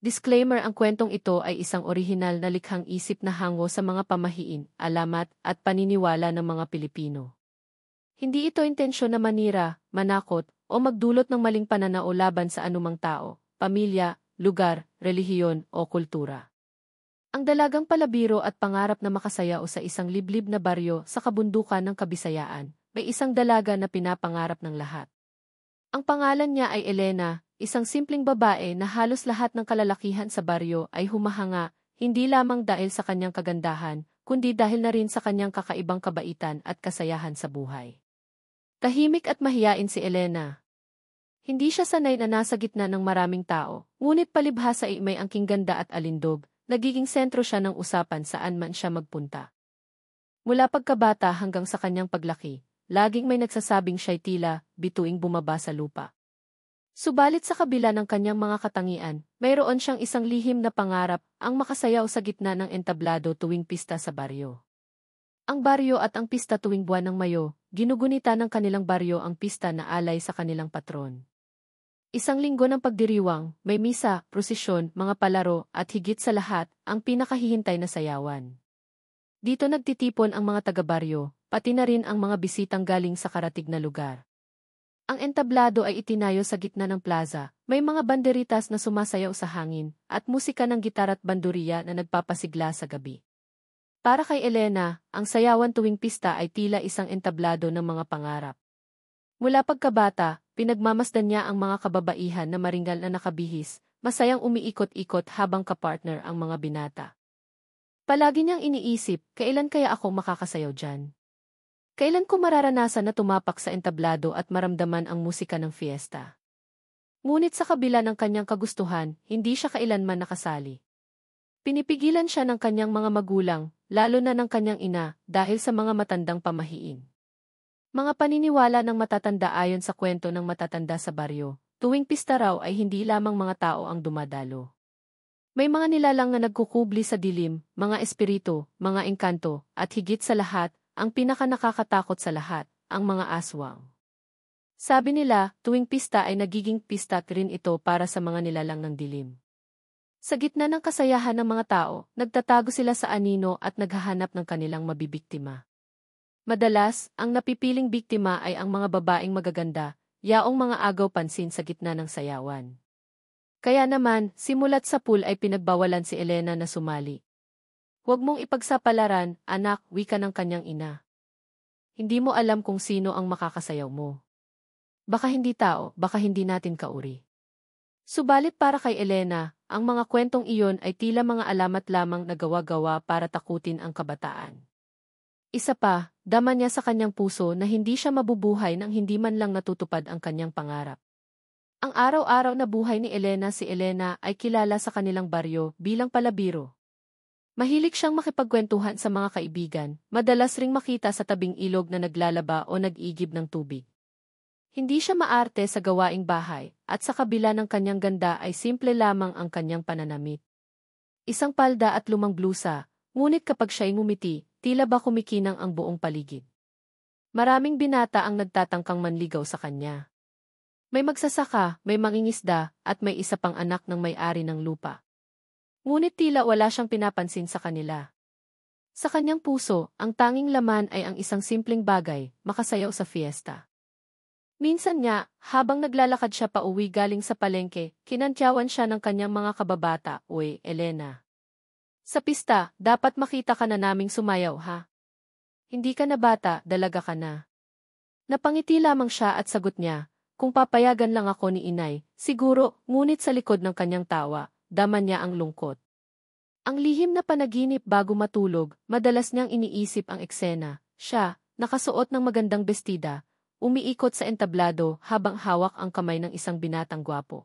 Disclaimer: ang kwentong ito ay isang orihinal na likhang isip na hango sa mga pamahiin, alamat, at paniniwala ng mga Pilipino. Hindi ito intensyon na manira, manakot, o magdulot ng maling pananao laban sa anumang tao, pamilya, lugar, relihiyon, o kultura. Ang dalagang palabiro at pangarap na makasayaw sa isang liblib na baryo sa kabundukan ng Kabisayaan, may isang dalaga na pinapangarap ng lahat. Ang pangalan niya ay Elena, isang simpleng babae na halos lahat ng kalalakihan sa baryo ay humahanga, hindi lamang dahil sa kanyang kagandahan, kundi dahil na rin sa kanyang kakaibang kabaitan at kasayahan sa buhay. Tahimik at mahiyain si Elena. Hindi siya sanay na nasa gitna ng maraming tao, ngunit palibhasa ay may angking ganda at alindog, nagiging sentro siya ng usapan saan man siya magpunta. Mula pagkabata hanggang sa kanyang paglaki, laging may nagsasabing siya'y tila bituing bumaba sa lupa. Subalit sa kabila ng kanyang mga katangian, mayroon siyang isang lihim na pangarap, ang makasayaw sa gitna ng entablado tuwing pista sa baryo. Ang baryo at ang pista tuwing buwan ng Mayo, ginugunita ng kanilang baryo ang pista na alay sa kanilang patron. Isang linggo ng pagdiriwang, may misa, prosesyon, mga palaro, at higit sa lahat, ang pinakahihintay na sayawan. Dito nagtitipon ang mga taga-baryo, pati na rin ang mga bisitang galing sa karatig na lugar. Ang entablado ay itinayo sa gitna ng plaza, may mga banderitas na sumasayaw sa hangin, at musika ng gitar at banduriya na nagpapasigla sa gabi. Para kay Elena, ang sayawan tuwing pista ay tila isang entablado ng mga pangarap. Mula pagkabata, pinagmamasdan niya ang mga kababaihan na maringal na nakabihis, masayang umiikot-ikot habang kapartner ang mga binata. Palagi niyang iniisip, kailan kaya ako makakasayaw dyan? Kailan ko mararanasan na tumapak sa entablado at maramdaman ang musika ng fiesta? Ngunit sa kabila ng kanyang kagustuhan, hindi siya kailanman nakasali. Pinipigilan siya ng kanyang mga magulang, lalo na ng kanyang ina, dahil sa mga matandang pamahiin. Mga paniniwala ng matatanda ayon sa kwento ng matatanda sa baryo, tuwing pista raw ay hindi lamang mga tao ang dumadalo. May mga nilalang na nagkukubli sa dilim, mga espiritu, mga engkanto, at higit sa lahat, ang pinakanakakatakot sa lahat, ang mga aswang. Sabi nila, tuwing pista ay nagiging pista rin ito para sa mga nilalang ng dilim. Sa gitna ng kasayahan ng mga tao, nagtatago sila sa anino at naghahanap ng kanilang mabibiktima. Madalas, ang napipiling biktima ay ang mga babaeng magaganda, yaong mga agaw pansin sa gitna ng sayawan. Kaya naman, simulat sa pool ay pinagbawalan si Elena na sumali. Huwag mong ipagsapalaran, anak, wika ng kanyang ina. Hindi mo alam kung sino ang makakasayaw mo. Baka hindi tao, baka hindi natin kauri. Subalit para kay Elena, ang mga kwentong iyon ay tila mga alamat lamang na gawa-gawa para takutin ang kabataan. Isa pa, dama niya sa kanyang puso na hindi siya mabubuhay nang hindi man lang natutupad ang kanyang pangarap. Ang araw-araw na buhay ni Elena, si Elena ay kilala sa kanilang baryo bilang palabiro. Mahilig siyang makipagkwentuhan sa mga kaibigan, madalas ring makita sa tabing ilog na naglalaba o nag-igib ng tubig. Hindi siya maarte sa gawaing bahay, at sa kabila ng kanyang ganda ay simple lamang ang kanyang pananamit. Isang palda at lumang blusa, ngunit kapag siya'y ngumiti, tila ba kumikinang ang buong paligid. Maraming binata ang nagtatangkang manligaw sa kanya. May magsasaka, may mangingisda, at may isa pang anak ng may-ari ng lupa. Ngunit tila wala siyang pinapansin sa kanila. Sa kanyang puso, ang tanging laman ay ang isang simpleng bagay, makasayaw sa fiesta. Minsan nga, habang naglalakad siya pauwi galing sa palengke, kinantyawan siya ng kanyang mga kababata, "Uy, Elena. Sa pista, dapat makita ka na naming sumayaw, ha? Hindi ka na bata, dalaga ka na." Napangiti lamang siya at sagot niya, "Kung papayagan lang ako ni inay, siguro," ngunit sa likod ng kanyang tawa, dama niya ang lungkot. Ang lihim na panaginip bago matulog, madalas niyang iniisip ang eksena, siya, nakasuot ng magandang bestida, umiikot sa entablado habang hawak ang kamay ng isang binatang gwapo.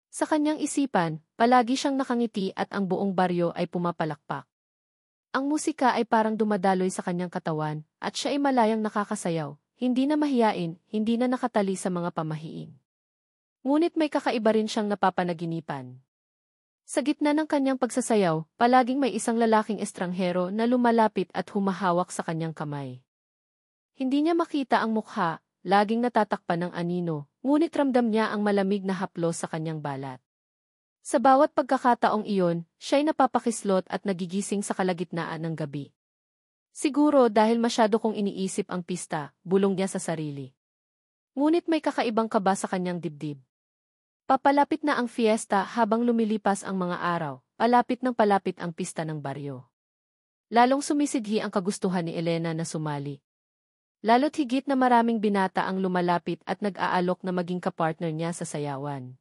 Sa kanyang isipan, palagi siyang nakangiti at ang buong baryo ay pumapalakpak. Ang musika ay parang dumadaloy sa kanyang katawan, at siya ay malayang nakakasayaw, hindi na mahiyain, hindi na nakatali sa mga pamahiin. Ngunit may kakaiba rin siyang napapanaginipan. Sa gitna ng kanyang pagsasayaw, palaging may isang lalaking estranghero na lumalapit at humahawak sa kanyang kamay. Hindi niya makita ang mukha, laging natatakpan ng anino, ngunit ramdam niya ang malamig na haplos sa kanyang balat. Sa bawat pagkakataong iyon, siya'y napapakislot at nagigising sa kalagitnaan ng gabi. Siguro dahil masyado kong iniisip ang pista, bulong niya sa sarili. Ngunit may kakaibang kaba sa kanyang dibdib. Papalapit na ang fiesta habang lumilipas ang mga araw, palapit ng palapit ang pista ng baryo. Lalong sumisidhi ang kagustuhan ni Elena na sumali. Lalo't higit na maraming binata ang lumalapit at nag-aalok na maging kapartner niya sa sayawan.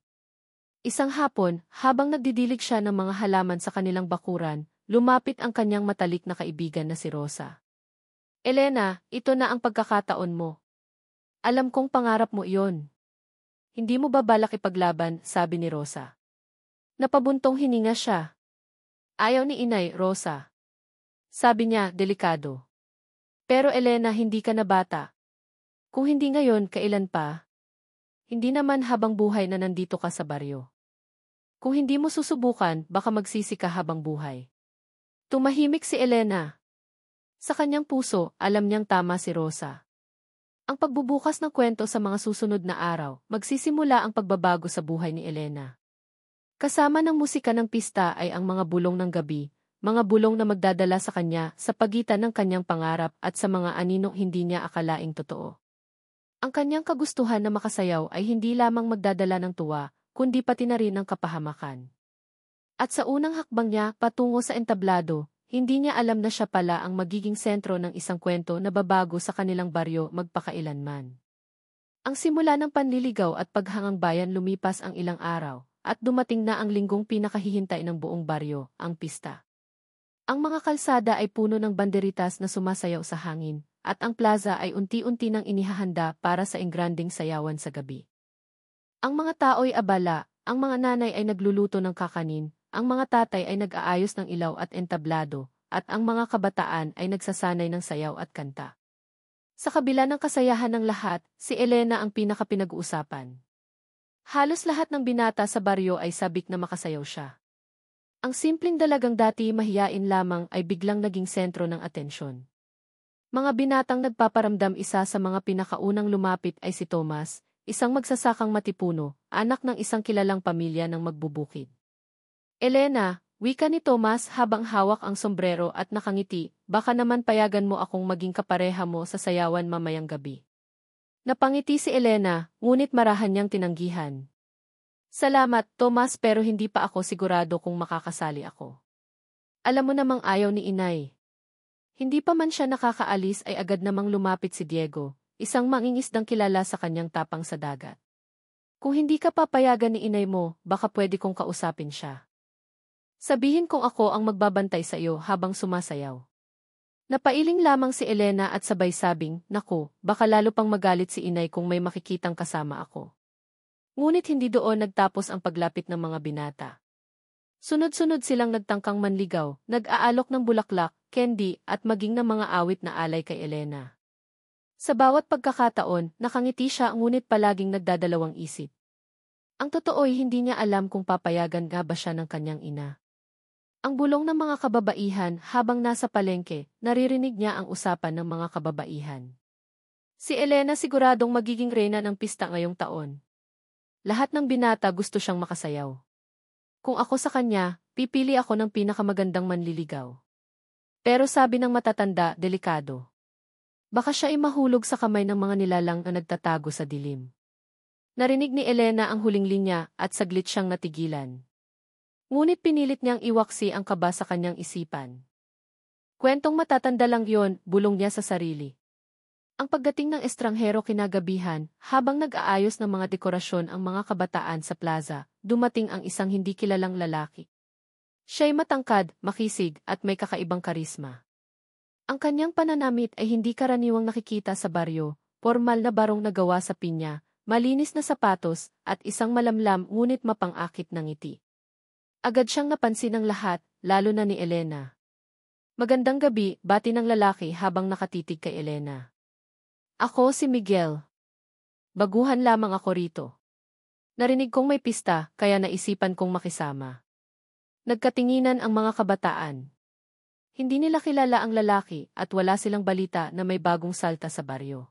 Isang hapon, habang nagdidilig siya ng mga halaman sa kanilang bakuran, lumapit ang kanyang matalik na kaibigan na si Rosa. Elena, ito na ang pagkakataon mo. Alam kong pangarap mo iyon. Hindi mo ba balak ipaglaban, sabi ni Rosa. Napabuntong hininga siya. Ayaw ni Inay, Rosa. Sabi niya, delikado. Pero Elena, hindi ka na bata. Kung hindi ngayon, kailan pa? Hindi naman habang buhay na nandito ka sa baryo. Kung hindi mo susubukan, baka magsisi ka habang buhay. Tumahimik si Elena. Sa kanyang puso, alam niyang tama si Rosa. Ang pagbubukas ng kwento sa mga susunod na araw, magsisimula ang pagbabago sa buhay ni Elena. Kasama ng musika ng pista ay ang mga bulong ng gabi, mga bulong na magdadala sa kanya sa pagitan ng kanyang pangarap at sa mga aninong hindi niya akalaing totoo. Ang kanyang kagustuhan na makasayaw ay hindi lamang magdadala ng tuwa, kundi pati na rin ng kapahamakan. At sa unang hakbang niya patungo sa entablado, hindi niya alam na siya pala ang magiging sentro ng isang kwento na babago sa kanilang baryo magpakailanman. Ang simula ng panliligaw at paghangang bayan lumipas ang ilang araw, at dumating na ang linggong pinakahihintay ng buong baryo, ang pista. Ang mga kalsada ay puno ng banderitas na sumasayaw sa hangin, at ang plaza ay unti-unti nang inihahanda para sa engranding sayawan sa gabi. Ang mga tao'y abala, ang mga nanay ay nagluluto ng kakanin, ang mga tatay ay nag-aayos ng ilaw at entablado, at ang mga kabataan ay nagsasanay ng sayaw at kanta. Sa kabila ng kasayahan ng lahat, si Elena ang pinakapinag-uusapan. Halos lahat ng binata sa baryo ay sabik na makasayaw siya. Ang simpleng dalagang dati mahiyain lamang ay biglang naging sentro ng atensyon. Mga binatang nagpaparamdam, isa sa mga pinakaunang lumapit ay si Tomas, isang magsasakang matipuno, anak ng isang kilalang pamilya ng magbubukid. Elena, wika ni Tomas habang hawak ang sombrero at nakangiti, baka naman payagan mo akong maging kapareha mo sa sayawan mamayang gabi. Napangiti si Elena, ngunit marahan niyang tinanggihan. Salamat, Tomas, pero hindi pa ako sigurado kung makakasali ako. Alam mo namang ayaw ni Inay. Hindi pa man siya nakakaalis ay agad namang lumapit si Diego, isang mangingisdang kilala sa kanyang tapang sa dagat. Kung hindi ka papayagan ni Inay mo, baka pwede kong kausapin siya. Sabihin kong ako ang magbabantay sa iyo habang sumasayaw. Napailing lamang si Elena at sabay sabing, naku, baka lalo pang magalit si Inay kung may makikitang kasama ako. Ngunit hindi doon nagtapos ang paglapit ng mga binata. Sunod-sunod silang nagtangkang manligaw, nag-aalok ng bulaklak, candy, at maging ng mga awit na alay kay Elena. Sa bawat pagkakataon, nakangiti siya ngunit palaging nagdadalawang isip. Ang totoo'y hindi niya alam kung papayagan nga ba siya ng kanyang ina. Ang bulong ng mga kababaihan habang nasa palengke, naririnig niya ang usapan ng mga kababaihan. Si Elena siguradong magiging reyna ng pista ngayong taon. Lahat ng binata gusto siyang makasayaw. Kung ako sa kanya, pipili ako ng pinakamagandang manliligaw. Pero sabi ng matatanda, delikado. Baka siya ay mahulog sa kamay ng mga nilalang na nagtatago sa dilim. Narinig ni Elena ang huling linya at saglit siyang natigilan. Ngunit pinilit niyang iwaksi ang kaba sa kanyang isipan. Kwentong matatanda lang yon, bulong niya sa sarili. Ang pagdating ng estranghero kinagabihan, habang nag-aayos ng mga dekorasyon ang mga kabataan sa plaza, dumating ang isang hindi kilalang lalaki. Siya'y matangkad, makisig, at may kakaibang karisma. Ang kanyang pananamit ay hindi karaniwang nakikita sa baryo, formal na barong na gawa sa pinya, malinis na sapatos, at isang malamlam ngunit mapang-akit na ngiti. Agad siyang napansin ng lahat, lalo na ni Elena. Magandang gabi, bati ng lalaki habang nakatitig kay Elena. Ako si Miguel. Baguhan lamang ako rito. Narinig kong may pista, kaya naisipan kong makisama. Nagkatinginan ang mga kabataan. Hindi nila kilala ang lalaki at wala silang balita na may bagong salta sa baryo.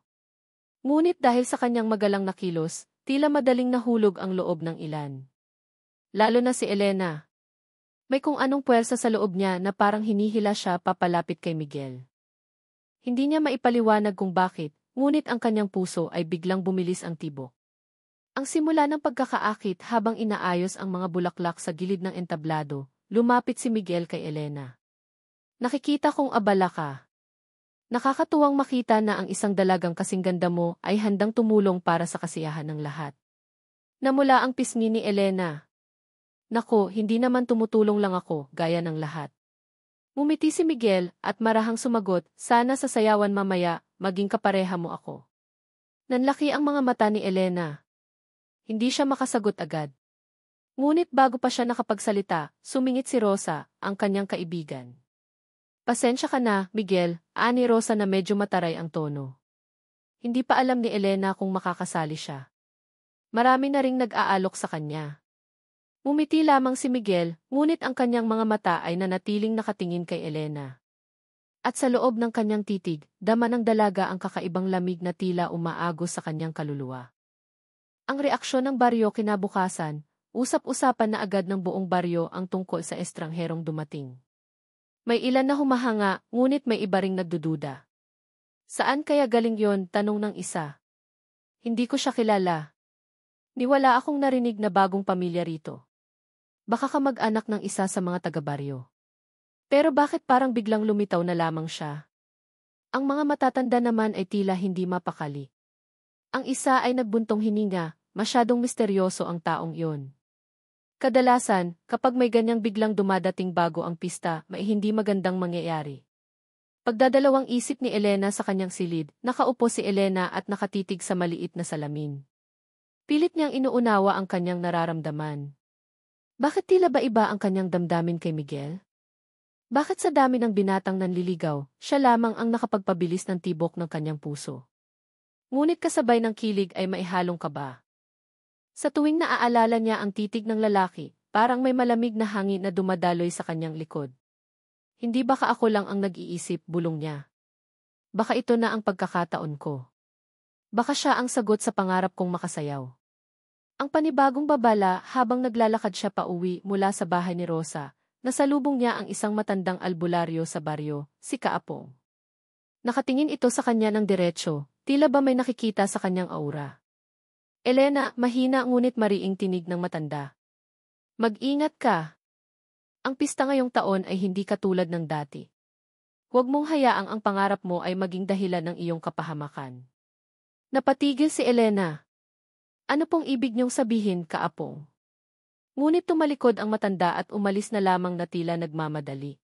Ngunit dahil sa kanyang magalang na kilos, tila madaling nahulog ang loob ng ilan. lalo na si Elena. May kung anong puwersa sa loob niya na parang hinihila siya papalapit kay Miguel. Hindi niya maipaliwanag kung bakit, ngunit ang kanyang puso ay biglang bumilis ang tibok. Ang simula ng pagkakaakit habang inaayos ang mga bulaklak sa gilid ng entablado, lumapit si Miguel kay Elena. Nakikita kong abala ka. Nakakatuwang makita na ang isang dalagang kasing ganda mo ay handang tumulong para sa kasiyahan ng lahat. Namula ang pisngi ni Elena. Naku, hindi naman tumutulong lang ako, gaya ng lahat. Ngumiti si Miguel at marahang sumagot, sana sa sayawan mamaya, maging kapareha mo ako. Nanlaki ang mga mata ni Elena. Hindi siya makasagot agad. Ngunit bago pa siya nakapagsalita, sumingit si Rosa, ang kanyang kaibigan. Pasensya ka na, Miguel, ani Rosa na medyo mataray ang tono. Hindi pa alam ni Elena kung makakasali siya. Marami na ring nag-aalok sa kanya. Umiti lamang si Miguel, ngunit ang kanyang mga mata ay nanatiling nakatingin kay Elena. At sa loob ng kanyang titig, dama ng dalaga ang kakaibang lamig na tila umaagos sa kanyang kaluluwa. Ang reaksyon ng baryo kinabukasan, usap-usapan na agad ng buong baryo ang tungkol sa estrangherong dumating. May ilan na humahanga, ngunit may iba ring nagdududa. Saan kaya galing yon? Tanong ng isa. Hindi ko siya kilala. Niwala akong narinig na bagong pamilya rito. Baka kamag-anak ng isa sa mga taga-baryo. Pero bakit parang biglang lumitaw na lamang siya? Ang mga matatanda naman ay tila hindi mapakali. Ang isa ay nagbuntong hininga, masyadong misteryoso ang taong iyon. Kadalasan, kapag may ganyang biglang dumadating bago ang pista, may hindi magandang mangyayari. Pagdadalawang isip ni Elena sa kanyang silid, nakaupo si Elena at nakatitig sa maliit na salamin. Pilit niyang inuunawa ang kanyang nararamdaman. Bakit tila ba iba ang kanyang damdamin kay Miguel? Bakit sa dami ng binatang nanliligaw, siya lamang ang nakapagpabilis ng tibok ng kanyang puso? Ngunit kasabay ng kilig ay maihalong kaba. Sa tuwing naaalala niya ang titig ng lalaki, parang may malamig na hangin na dumadaloy sa kanyang likod. Hindi baka ako lang ang nag-iisip, bulong niya. Baka ito na ang pagkakataon ko. Baka siya ang sagot sa pangarap kong makasayaw. Ang panibagong babala habang naglalakad siya pauwi mula sa bahay ni Rosa, nasalubong niya ang isang matandang albularyo sa baryo, si Kaapong. Nakatingin ito sa kanya ng diretsyo, tila ba may nakikita sa kanyang aura. Elena, mahina ngunit mariing tinig ng matanda. Mag-ingat ka. Ang pista ngayong taon ay hindi katulad ng dati. Huwag mong hayaang ang pangarap mo ay maging dahilan ng iyong kapahamakan. Napatigil si Elena. Ano pong ibig niyong sabihin, Kaapong? Ngunit tumalikod ang matanda at umalis na lamang na tila nagmamadali.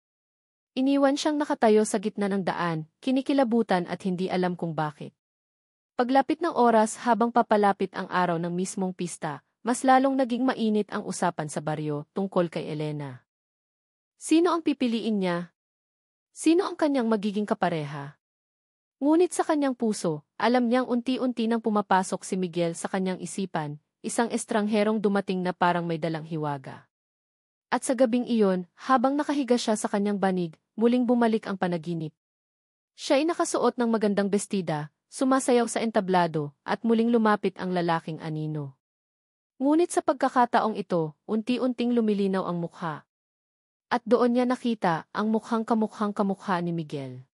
Iniwan siyang nakatayo sa gitna ng daan, kinikilabutan at hindi alam kung bakit. Paglapit ng oras habang papalapit ang araw ng mismong pista, mas lalong naging mainit ang usapan sa baryo tungkol kay Elena. Sino ang pipiliin niya? Sino ang kanyang magiging kapareha? Ngunit sa kanyang puso, alam niyang unti-unti nang pumapasok si Miguel sa kanyang isipan, isang estrangherong dumating na parang may dalang hiwaga. At sa gabing iyon, habang nakahiga siya sa kanyang banig, muling bumalik ang panaginip. Siya ay nakasuot ng magandang bestida, sumasayaw sa entablado, at muling lumapit ang lalaking anino. Ngunit sa pagkakataong ito, unti-unting lumilinaw ang mukha. At doon niya nakita ang mukhang kamukha ni Miguel.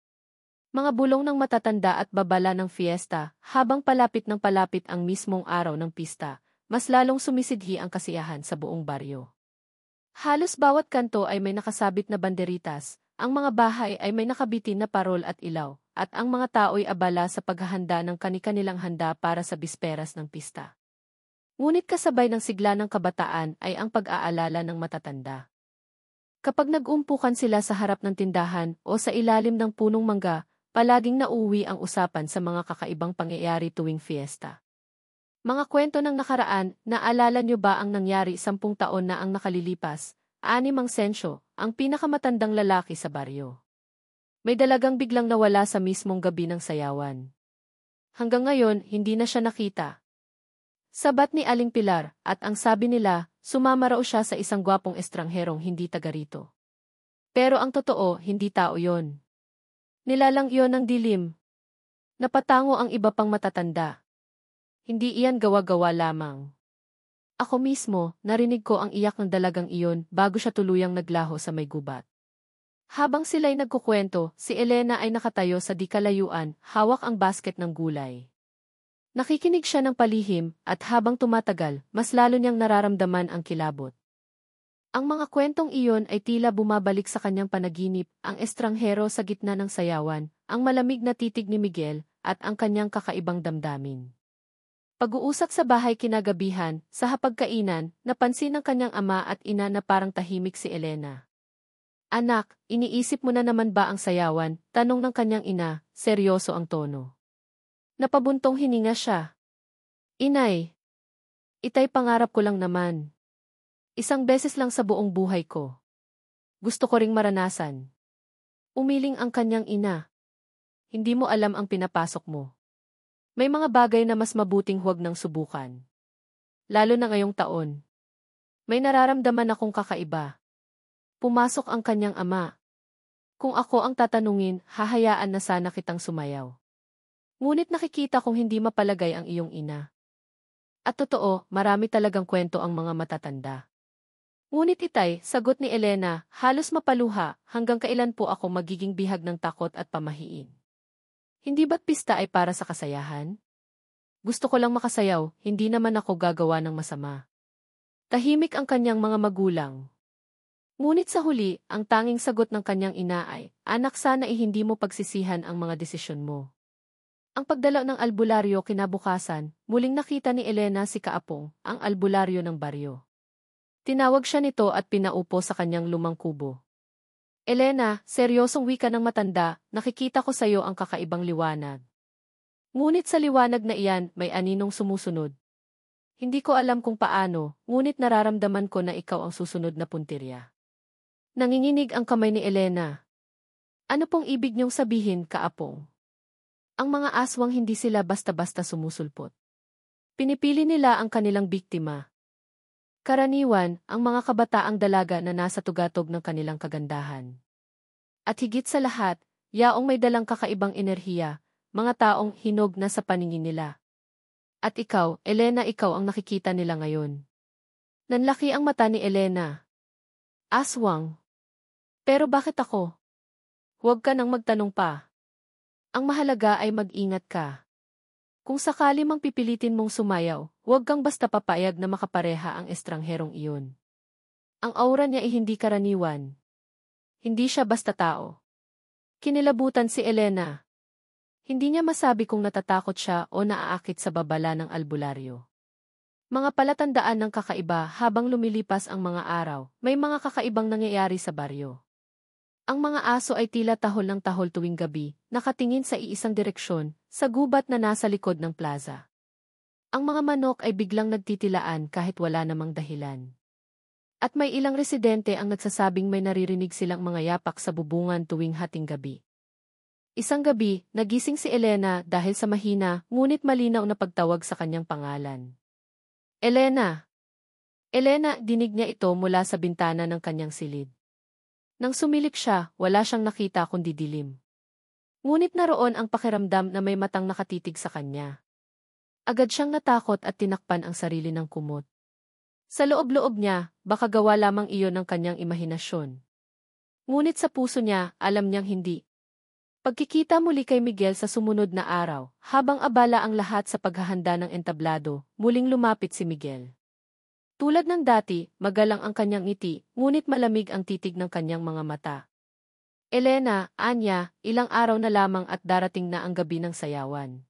Mga bulong ng matatanda at babala ng fiesta, habang palapit ng palapit ang mismong araw ng pista, mas lalong sumisidhi ang kasiyahan sa buong baryo. Halos bawat kanto ay may nakasabit na banderitas, ang mga bahay ay may nakabitin na parol at ilaw, at ang mga tao'y abala sa paghahanda ng kani-kanilang handa para sa bisperas ng pista. Ngunit kasabay ng sigla ng kabataan ay ang pag-aalala ng matatanda. Kapag nag-umpukan sila sa harap ng tindahan o sa ilalim ng punong mangga, palaging nauuwi ang usapan sa mga kakaibang pangyayari tuwing fiesta. Mga kwento ng nakaraan, naalala niyo ba ang nangyari 10 taon na ang nakalilipas? Ani Mang Sensyo, ang pinakamatandang lalaki sa baryo. May dalagang biglang nawala sa mismong gabi ng sayawan. Hanggang ngayon, hindi na siya nakita. Sabat ni Aling Pilar, at ang sabi nila, sumama raw siya sa isang gwapong estrangherong hindi taga rito. Pero ang totoo, hindi tao yon. Nilalang iyon ng dilim. Napatango ang iba pang matatanda. Hindi iyan gawa-gawa lamang. Ako mismo, narinig ko ang iyak ng dalagang iyon bago siya tuluyang naglaho sa may gubat. Habang sila'y nagkukwento, si Elena ay nakatayo sa di kalayuan, hawak ang basket ng gulay. Nakikinig siya ng palihim, at habang tumatagal, mas lalo niyang nararamdaman ang kilabot. Ang mga kwentong iyon ay tila bumabalik sa kanyang panaginip, ang estranghero sa gitna ng sayawan, ang malamig na titig ni Miguel, at ang kanyang kakaibang damdamin. Pag-uusap sa bahay kinagabihan, sa hapagkainan, napansin ng kanyang ama at ina na parang tahimik si Elena. Anak, iniisip mo na naman ba ang sayawan? Tanong ng kanyang ina, seryoso ang tono. Napabuntong hininga siya. Inay, itay pangarap ko lang naman. Isang beses lang sa buong buhay ko. Gusto ko ring maranasan. Umiling ang kanyang ina. Hindi mo alam ang pinapasok mo. May mga bagay na mas mabuting huwag nang subukan. Lalo na ngayong taon. May nararamdaman akong kakaiba. Pumasok ang kanyang ama. Kung ako ang tatanungin, hahayaan na sana kitang sumayaw. Ngunit nakikita kong hindi mapalagay ang iyong ina. At totoo, marami talagang kwento ang mga matatanda. Ngunit itay, sagot ni Elena, halos mapaluha, hanggang kailan po ako magiging bihag ng takot at pamahiin? Hindi ba't pista ay para sa kasayahan? Gusto ko lang makasayaw, hindi naman ako gagawa ng masama. Tahimik ang kanyang mga magulang. Ngunit sa huli, ang tanging sagot ng kanyang ina ay, anak sana hindi mo pagsisihan ang mga desisyon mo. Ang pagdalaw ng albularyo kinabukasan, muling nakita ni Elena si Kaapong, ang albularyo ng baryo. Tinawag siya nito at pinaupo sa kanyang lumang kubo. Elena, seryosong wika ng matanda, nakikita ko sa iyo ang kakaibang liwanag. Ngunit sa liwanag na iyan, may aninong sumusunod. Hindi ko alam kung paano, ngunit nararamdaman ko na ikaw ang susunod na puntirya. Nanginginig ang kamay ni Elena. Ano pong ibig niyong sabihin, Kaapong? Ang mga aswang hindi sila basta-basta sumusulpot. Pinipili nila ang kanilang biktima. Karaniwan, ang mga kabataang dalaga na nasa tugatog ng kanilang kagandahan. At higit sa lahat, yaong may dalang kakaibang enerhiya, mga taong hinog na sa paningin nila. At ikaw, Elena, ikaw ang nakikita nila ngayon. Nanlaki ang mata ni Elena. Aswang. Pero bakit ako? Huwag ka nang magtanong pa. Ang mahalaga ay mag-ingat ka. Kung sakali mang pipilitin mong sumayaw, huwag kang basta papayag na makapareha ang estrangherong iyon. Ang aura niya ay hindi karaniwan. Hindi siya basta tao. Kinilabutan si Elena. Hindi niya masabi kung natatakot siya o naaakit sa babala ng albularyo. Mga palatandaan ng kakaiba habang lumilipas ang mga araw, may mga kakaibang nangyayari sa baryo. Ang mga aso ay tila tahol ng tahol tuwing gabi, nakatingin sa iisang direksyon, sa gubat na nasa likod ng plaza. Ang mga manok ay biglang nagtitilaan kahit wala namang dahilan. At may ilang residente ang nagsasabing may naririnig silang mga yapak sa bubungan tuwing hating gabi. Isang gabi, nagising si Elena dahil sa mahina, ngunit malinaw na pagtawag sa kanyang pangalan. Elena! Elena, dinig niya ito mula sa bintana ng kanyang silid. Nang sumilip siya, wala siyang nakita kundi dilim. Ngunit naroon ang pakiramdam na may matang nakatitig sa kanya. Agad siyang natakot at tinakpan ang sarili ng kumot. Sa loob-loob niya, baka gawa lamang iyon ng kanyang imahinasyon. Ngunit sa puso niya, alam niyang hindi. Pagkikita muli kay Miguel sa sumunod na araw, habang abala ang lahat sa paghahanda ng entablado, muling lumapit si Miguel. Tulad ng dati, magalang ang kanyang ngiti, ngunit malamig ang titig ng kanyang mga mata. Elena, Anya, ilang araw na lamang at darating na ang gabi ng sayawan.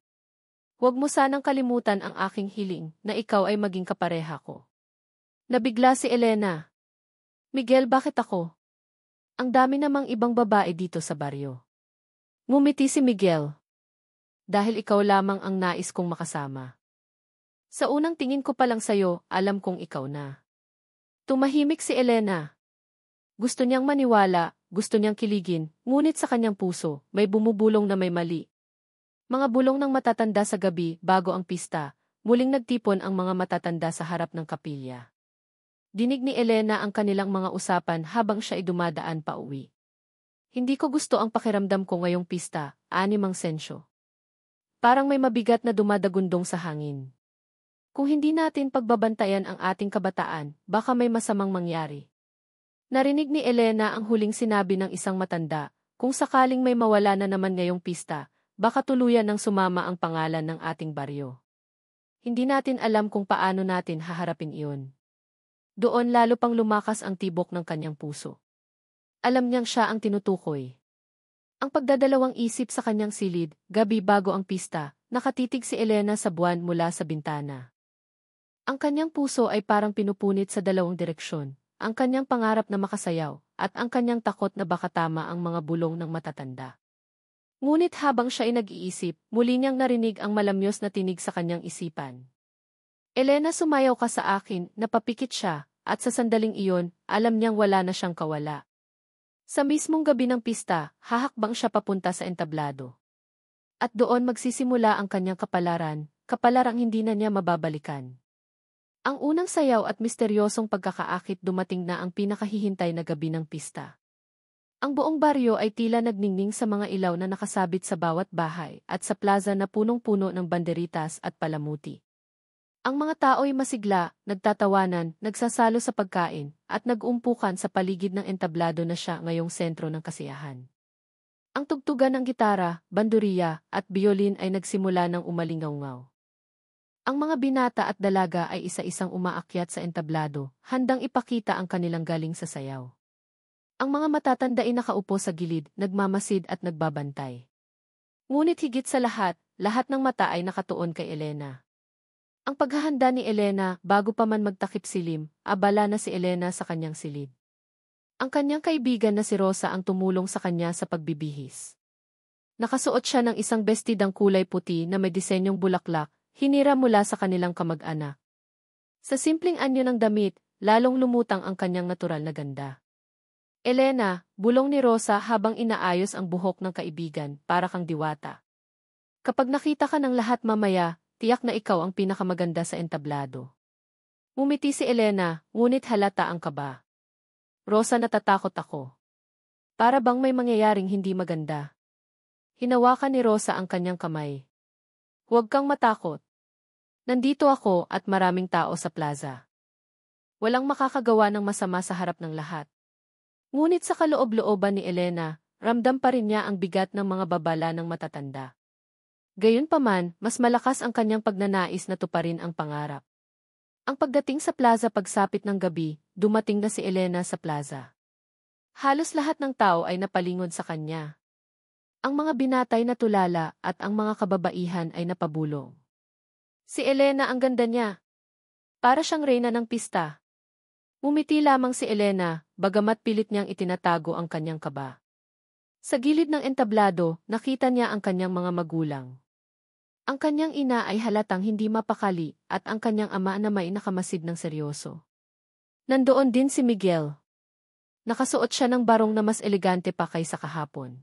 Huwag mo sanang kalimutan ang aking hiling, na ikaw ay maging kapareha ko. Nabigla si Elena. Miguel, bakit ako? Ang dami namang ibang babae dito sa baryo. Ngumiti si Miguel. Dahil ikaw lamang ang nais kong makasama. Sa unang tingin ko pa lang sa'yo, alam kong ikaw na. Tumahimik si Elena. Gusto niyang maniwala, gusto niyang kiligin, ngunit sa kanyang puso, may bumubulong na may mali. Mga bulong ng matatanda sa gabi, bago ang pista, muling nagtipon ang mga matatanda sa harap ng kapilya. Dinig ni Elena ang kanilang mga usapan habang siya ay dumadaan pa uwi. Hindi ko gusto ang pakiramdam ko ngayong pista, ani Mang Sensyo. Parang may mabigat na dumadagundong sa hangin. Kung hindi natin pagbabantayan ang ating kabataan, baka may masamang mangyari. Narinig ni Elena ang huling sinabi ng isang matanda, kung sakaling may mawala na naman ngayong pista, baka tuluyan ng sumama ang pangalan ng ating baryo. Hindi natin alam kung paano natin haharapin iyon. Doon lalo pang lumakas ang tibok ng kanyang puso. Alam niyang siya ang tinutukoy. Ang pagdadalawang isip sa kanyang silid, gabi bago ang pista, nakatitig si Elena sa buwan mula sa bintana. Ang kanyang puso ay parang pinupunit sa dalawang direksyon, ang kanyang pangarap na makasayaw, at ang kanyang takot na baka tama ang mga bulong ng matatanda. Ngunit habang siya ay nag-iisip, muli niyang narinig ang malamyos na tinig sa kanyang isipan. Elena, sumayaw ka sa akin, napapikit siya, at sa sandaling iyon, alam niyang wala na siyang kawala. Sa mismong gabi ng pista, hahakbang siya papunta sa entablado. At doon magsisimula ang kanyang kapalarang hindi na niya mababalikan. Ang unang sayaw at misteryosong pagkakaakit, dumating na ang pinakahihintay na gabi ng pista. Ang buong baryo ay tila nagningning sa mga ilaw na nakasabit sa bawat bahay at sa plaza na punong-puno ng banderitas at palamuti. Ang mga tao'y masigla, nagtatawanan, nagsasalo sa pagkain, at nag-umpukan sa paligid ng entablado na siya ngayong sentro ng kasiyahan. Ang tugtugan ng gitara, banduriya, at biolin ay nagsimula ng umalingaw-ngaw. Ang mga binata at dalaga ay isa-isang umaakyat sa entablado, handang ipakita ang kanilang galing sa sayaw. Ang mga matatanda ay nakaupo sa gilid, nagmamasid at nagbabantay. Ngunit higit sa lahat ng mata ay nakatuon kay Elena. Ang paghahanda ni Elena, bago pa man magtakip silim, abala na si Elena sa kanyang silid. Ang kanyang kaibigan na si Rosa ang tumulong sa kanya sa pagbibihis. Nakasuot siya ng isang bestidang kulay puti na may disenyong bulaklak, hinira mula sa kanilang kamag-anak. Sa simpleng anyo ng damit, lalong lumutang ang kanyang natural na ganda. Elena, bulong ni Rosa habang inaayos ang buhok ng kaibigan, para kang diwata. Kapag nakita ka ng lahat mamaya, tiyak na ikaw ang pinakamaganda sa entablado. Ngumiti si Elena, ngunit halata ang kaba. Rosa, natatakot ako. Para bang may mangyayaring hindi maganda. Hinawakan ni Rosa ang kanyang kamay. Huwag kang matakot. Nandito ako at maraming tao sa plaza. Walang makakagawa ng masama sa harap ng lahat. Ngunit sa kaloob-looban ni Elena, ramdam pa rin niya ang bigat ng mga babala ng matatanda. Gayunpaman, mas malakas ang kanyang pagnanais na tuparin ang pangarap. Ang pagdating sa plaza pagsapit ng gabi, dumating na si Elena sa plaza. Halos lahat ng tao ay napalingod sa kanya. Ang mga binatay na tulala at ang mga kababaihan ay napabulong. Si Elena, ang ganda niya. Para siyang reyna ng pista. Ngumiti lamang si Elena, bagamat pilit niyang itinatago ang kanyang kaba. Sa gilid ng entablado, nakita niya ang kanyang mga magulang. Ang kanyang ina ay halatang hindi mapakali at ang kanyang ama na may nakamasid ng seryoso. Nandoon din si Miguel. Nakasuot siya ng barong na mas elegante pa kaysa kahapon.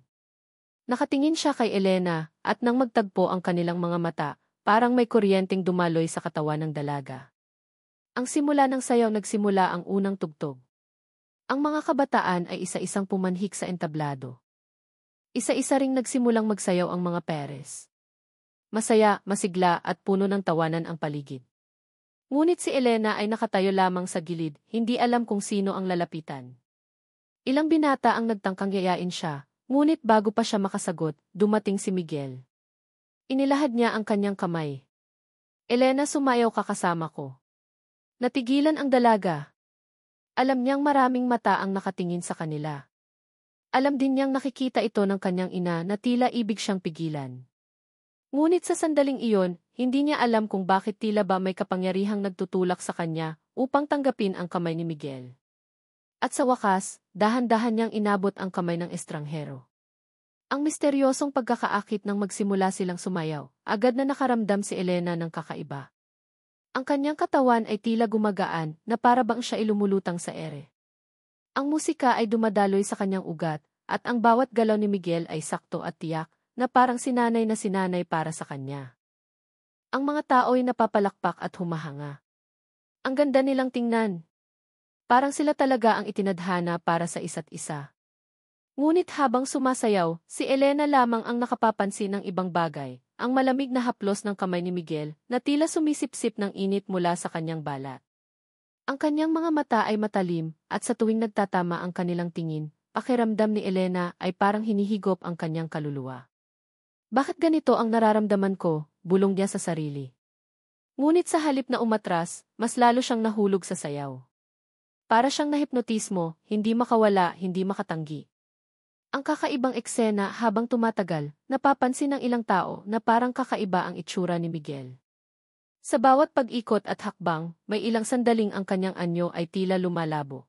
Nakatingin siya kay Elena at nang magtagpo ang kanilang mga mata, parang may kuryenteng dumaloy sa katawan ng dalaga. Ang simula ng sayaw, nagsimula ang unang tugtog. Ang mga kabataan ay isa-isang pumanhik sa entablado. Isa-isa ring nagsimulang magsayaw ang mga peres. Masaya, masigla at puno ng tawanan ang paligid. Ngunit si Elena ay nakatayo lamang sa gilid, hindi alam kung sino ang lalapitan. Ilang binata ang nagtangkang yayain siya, ngunit bago pa siya makasagot, dumating si Miguel. Inilahad niya ang kanyang kamay. Elena, sumayaw ka kasama ko. Natigilan ang dalaga. Alam niyang maraming mata ang nakatingin sa kanila. Alam din niyang nakikita ito ng kanyang ina na tila ibig siyang pigilan. Ngunit sa sandaling iyon, hindi niya alam kung bakit tila ba may kapangyarihang nagtutulak sa kanya upang tanggapin ang kamay ni Miguel. At sa wakas, dahan-dahan niyang inabot ang kamay ng estranghero. Ang misteryosong pagkakaakit nang magsimula silang sumayaw, agad na nakaramdam si Elena ng kakaiba. Ang kanyang katawan ay tila gumagaan na para bang siya ay lumulutang sa ere. Ang musika ay dumadaloy sa kanyang ugat, at ang bawat galaw ni Miguel ay sakto at tiyak, na parang sinanay na sinanay para sa kanya. Ang mga tao ay napapalakpak at humahanga. Ang ganda nilang tingnan. Parang sila talaga ang itinadhana para sa isa't isa. Ngunit habang sumasayaw, si Elena lamang ang nakapapansin ng ibang bagay, ang malamig na haplos ng kamay ni Miguel na tila sumisipsip ng init mula sa kanyang balat. Ang kanyang mga mata ay matalim, at sa tuwing nagtatama ang kanilang tingin, pakiramdam ni Elena ay parang hinihigop ang kanyang kaluluwa. Bakit ganito ang nararamdaman ko? Bulong niya sa sarili. Ngunit sa halip na umatras, mas lalo siyang nahulog sa sayaw. Para siyang nahipnotismo, hindi makawala, hindi makatanggi. Ang kakaibang eksena habang tumatagal, napapansin ng ilang tao na parang kakaiba ang itsura ni Miguel. Sa bawat pag-ikot at hakbang, may ilang sandaling ang kanyang anyo ay tila lumalabo.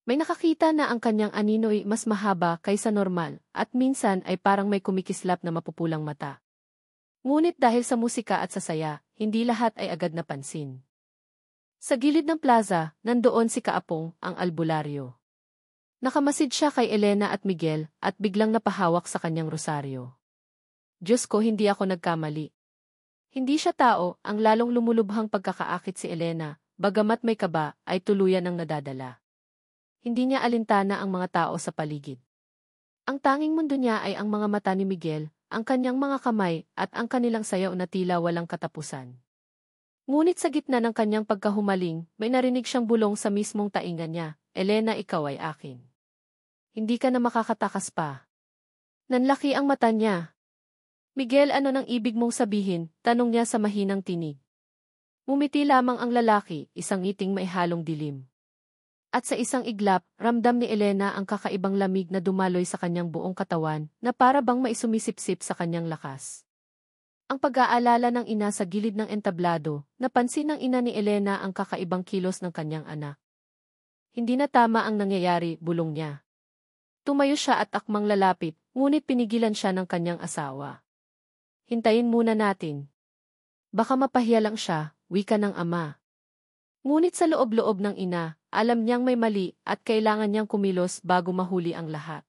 May nakakita na ang kanyang anino'y mas mahaba kaysa normal at minsan ay parang may kumikislap na mapupulang mata. Ngunit dahil sa musika at sa saya, hindi lahat ay agad napansin. Sa gilid ng plaza, nandoon si Kaapong, ang albularyo. Nakamasid siya kay Elena at Miguel at biglang napahawak sa kanyang rosaryo. Diyos ko, hindi ako nagkamali. Hindi siya tao, ang lalong lumulubhang pagkakaakit si Elena, bagamat may kaba, ay tuluyan ang nadadala. Hindi niya alintana ang mga tao sa paligid. Ang tanging mundo niya ay ang mga mata ni Miguel, ang kanyang mga kamay, at ang kanilang sayaw na tila walang katapusan. Ngunit sa gitna ng kanyang pagkahumaling, may narinig siyang bulong sa mismong tainga niya, Elena, ikaw ay akin. Hindi ka na makakatakas pa. Nanlaki ang mata niya. Miguel, ano nang ibig mong sabihin? Tanong niya sa mahinang tinig. Ngumiti lamang ang lalaki, isang ngiting may halong dilim. At sa isang iglap, ramdam ni Elena ang kakaibang lamig na dumaloy sa kanyang buong katawan na para bang maisumisipsip sa kanyang lakas. Ang pag-aalala ng ina sa gilid ng entablado, napansin ng ina ni Elena ang kakaibang kilos ng kanyang anak. Hindi na tama ang nangyayari, bulong niya. Tumayo siya at akmang lalapit, ngunit pinigilan siya ng kanyang asawa. Hintayin muna natin. Baka mapahiya lang siya, wika ng ama. Ngunit sa loob-loob ng ina, alam niyang may mali at kailangan niyang kumilos bago mahuli ang lahat.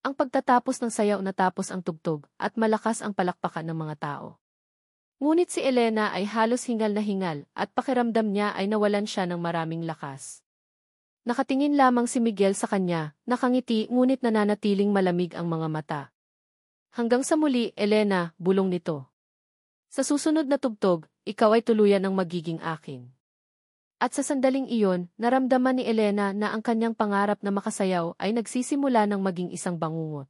Ang pagtatapos ng sayaw natapos ang tugtog at malakas ang palakpakan ng mga tao. Ngunit si Elena ay halos hingal na hingal at pakiramdam niya ay nawalan siya ng maraming lakas. Nakatingin lamang si Miguel sa kanya, nakangiti ngunit nananatiling malamig ang mga mata. Hanggang sa muli, Elena, bulong nito. Sa susunod na tugtog, ikaw ay tuluyan ng magiging akin. At sa sandaling iyon, naramdaman ni Elena na ang kanyang pangarap na makasayaw ay nagsisimula ng maging isang bangungot.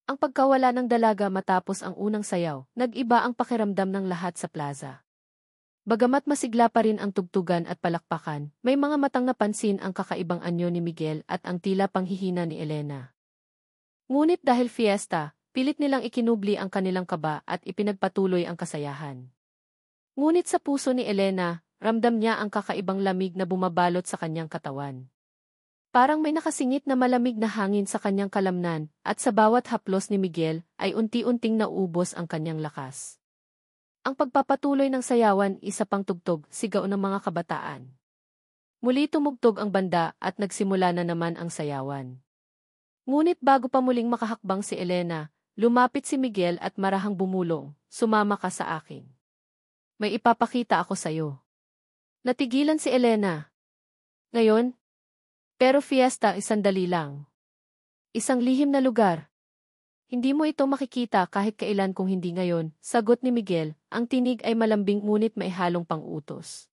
Ang pagkawala ng dalaga matapos ang unang sayaw, nag-iba ang pakiramdam ng lahat sa plaza. Bagamat masigla pa rin ang tugtugan at palakpakan, may mga matang napansin ang kakaibang anyo ni Miguel at ang tila panghihina ni Elena. Ngunit dahil fiesta, pilit nilang ikinubli ang kanilang kaba at ipinagpatuloy ang kasayahan. Ngunit sa puso ni Elena, ramdam niya ang kakaibang lamig na bumabalot sa kanyang katawan. Parang may nakasingit na malamig na hangin sa kanyang kalamnan, at sa bawat haplos ni Miguel ay unti-unting naubos ang kanyang lakas. Ang pagpapatuloy ng sayawan, isa pang tugtog, sigaw ng mga kabataan. Muli tumugtog ang banda at nagsimula na naman ang sayawan. Ngunit bago pa muling makahakbang si Elena, lumapit si Miguel at marahang bumulong, sumama ka sa akin. May ipapakita ako sa'yo. Natigilan si Elena. Ngayon? Pero fiesta, sandali lang. Isang lihim na lugar. Hindi mo ito makikita kahit kailan kung hindi ngayon, sagot ni Miguel, ang tinig ay malambing ngunit may halong pang-utos.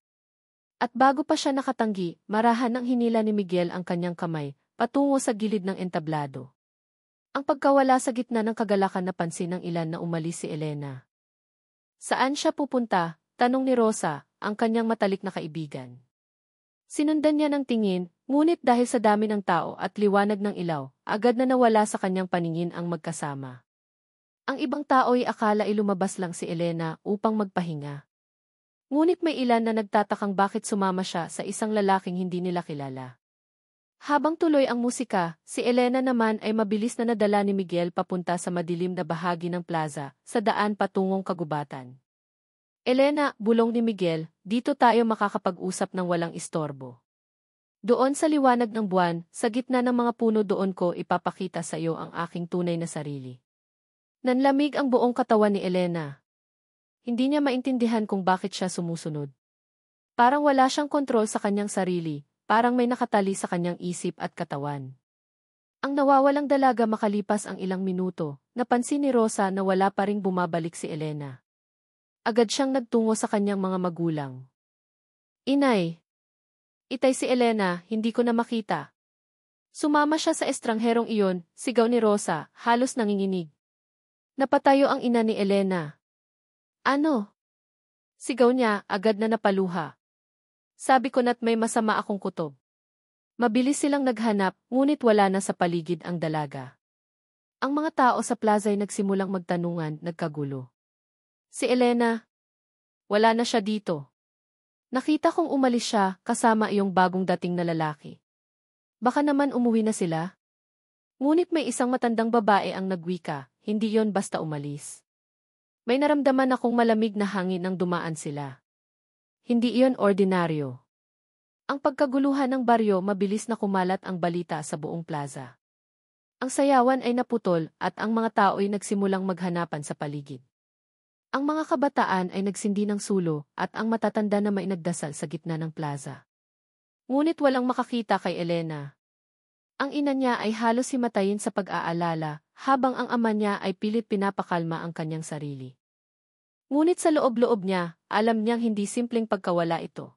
At bago pa siya nakatanggi, marahan ng hinila ni Miguel ang kanyang kamay, patungo sa gilid ng entablado. Ang pagkawala sa gitna ng kagalakan napansin ng ilan na umalis si Elena. Saan siya pupunta? Tanong ni Rosa, ang kanyang matalik na kaibigan. Sinundan niya ng tingin, ngunit dahil sa dami ng tao at liwanag ng ilaw, agad na nawala sa kanyang paningin ang magkasama. Ang ibang tao ay akala ay lumabas lang si Elena upang magpahinga. Ngunit may ilan na nagtatakang bakit sumama siya sa isang lalaking hindi nila kilala. Habang tuloy ang musika, si Elena naman ay mabilis na nadala ni Miguel papunta sa madilim na bahagi ng plaza, sa daan patungong kagubatan. Elena, bulong ni Miguel, dito tayo makakapag-usap ng walang istorbo. Doon sa liwanag ng buwan, sa gitna ng mga puno doon ko ipapakita sa iyo ang aking tunay na sarili. Nanlamig ang buong katawan ni Elena. Hindi niya maintindihan kung bakit siya sumusunod. Parang wala siyang kontrol sa kanyang sarili, parang may nakatali sa kanyang isip at katawan. Ang nawawalang dalaga makalipas ang ilang minuto, napansin ni Rosa na wala pa ring bumabalik si Elena. Agad siyang nagtungo sa kanyang mga magulang. Inay! Itay si Elena, hindi ko na makita. Sumama siya sa estrangherong iyon, sigaw ni Rosa, halos nanginginig. Napatayo ang ina ni Elena. Ano? Sigaw niya, agad na napaluha. Sabi ko na't may masama akong kutob. Mabilis silang naghanap, ngunit wala na sa paligid ang dalaga. Ang mga tao sa plaza ay nagsimulang magtanungan, nagkagulo. Si Elena? Wala na siya dito. Nakita kong umalis siya, kasama iyong bagong dating na lalaki. Baka naman umuwi na sila? Ngunit may isang matandang babae ang nagwika, hindi yon basta umalis. May naramdaman akong malamig na hangin nang dumaan sila. Hindi iyon ordinaryo. Ang pagkaguluhan ng baryo mabilis na kumalat ang balita sa buong plaza. Ang sayawan ay naputol at ang mga tao ay nagsimulang maghanapan sa paligid. Ang mga kabataan ay nagsindi ng sulo at ang matatanda na may nagdasal sa gitna ng plaza. Ngunit walang makakita kay Elena. Ang ina niya ay halos himatayin sa pag-aalala, habang ang ama niya ay pilit pinapakalma ang kanyang sarili. Ngunit sa loob-loob niya, alam niyang hindi simpleng pagkawala ito.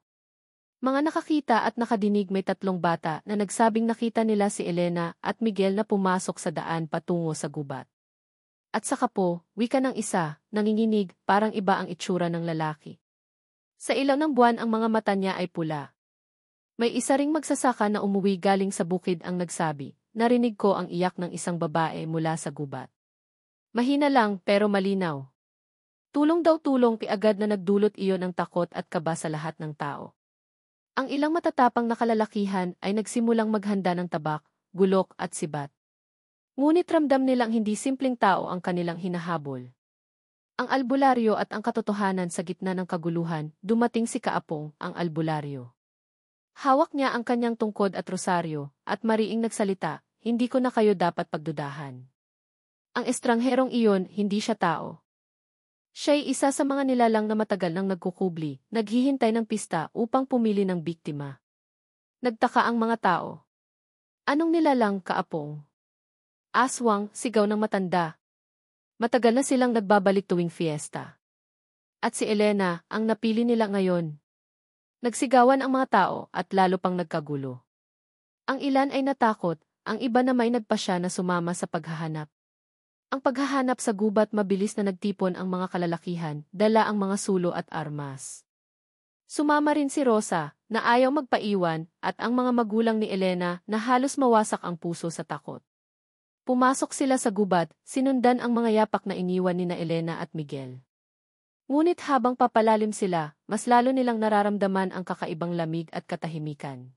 Mga nakakita at nakadinig may 3 bata na nagsabing nakita nila si Elena at Miguel na pumasok sa daan patungo sa gubat. At saka po, wika ng isa, nanginginig, parang iba ang itsura ng lalaki. Sa ilaw ng buwan ang mga mata niya ay pula. May isa ring magsasaka na umuwi galing sa bukid ang nagsabi, narinig ko ang iyak ng isang babae mula sa gubat. Mahina lang pero malinaw. Tulong daw tulong agad na nagdulot iyon ng takot at kaba sa lahat ng tao. Ang ilang matatapang na kalalakihan ay nagsimulang maghanda ng tabak, gulok at sibat. Ngunit ramdam nilang hindi simpleng tao ang kanilang hinahabol. Ang albularyo at ang katotohanan sa gitna ng kaguluhan, dumating si Kaapong, ang albularyo. Hawak niya ang kanyang tungkod at rosaryo, at mariing nagsalita, hindi ko na kayo dapat pagdudahan. Ang estrangherong iyon, hindi siya tao. Siya'y isa sa mga nilalang na matagal nang nagkukubli, naghihintay ng pista upang pumili ng biktima. Nagtaka ang mga tao. Anong nilalang, Kaapong? Aswang, sigaw ng matanda. Matagal na silang nagbabalik tuwing fiesta. At si Elena, ang napili nila ngayon. Nagsigawan ang mga tao at lalo pang nagkagulo. Ang ilan ay natakot, ang iba na may nagpasya na sumama sa paghahanap. Ang paghahanap sa gubat mabilis na nagtipon ang mga kalalakihan, dala ang mga sulo at armas. Sumama rin si Rosa, na ayaw magpaiwan, at ang mga magulang ni Elena na halos mawasak ang puso sa takot. Pumasok sila sa gubat, sinundan ang mga yapak na iniwan ni na Elena at Miguel. Ngunit habang papalalim sila, mas lalo nilang nararamdaman ang kakaibang lamig at katahimikan.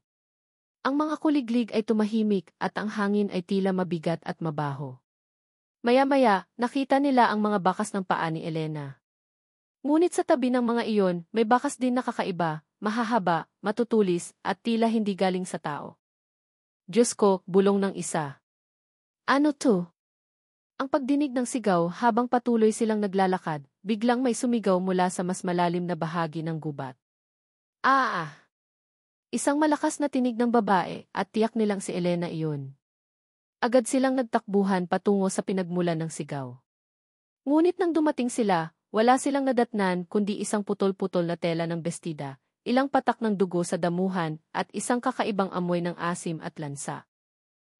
Ang mga kuliglig ay tumahimik at ang hangin ay tila mabigat at mabaho. Maya-maya, nakita nila ang mga bakas ng paa ni Elena. Ngunit sa tabi ng mga iyon, may bakas din na kakaiba, mahahaba, matutulis, at tila hindi galing sa tao. Diyos ko, bulong ng isa. Ano to? Ang pagdinig ng sigaw habang patuloy silang naglalakad, biglang may sumigaw mula sa mas malalim na bahagi ng gubat. Ah! Isang malakas na tinig ng babae at tiyak nilang si Elena iyon. Agad silang nagtakbuhan patungo sa pinagmulan ng sigaw. Ngunit nang dumating sila, wala silang nadatnan kundi isang putol-putol na tela ng bestida, ilang patak ng dugo sa damuhan, at isang kakaibang amoy ng asim at lansa.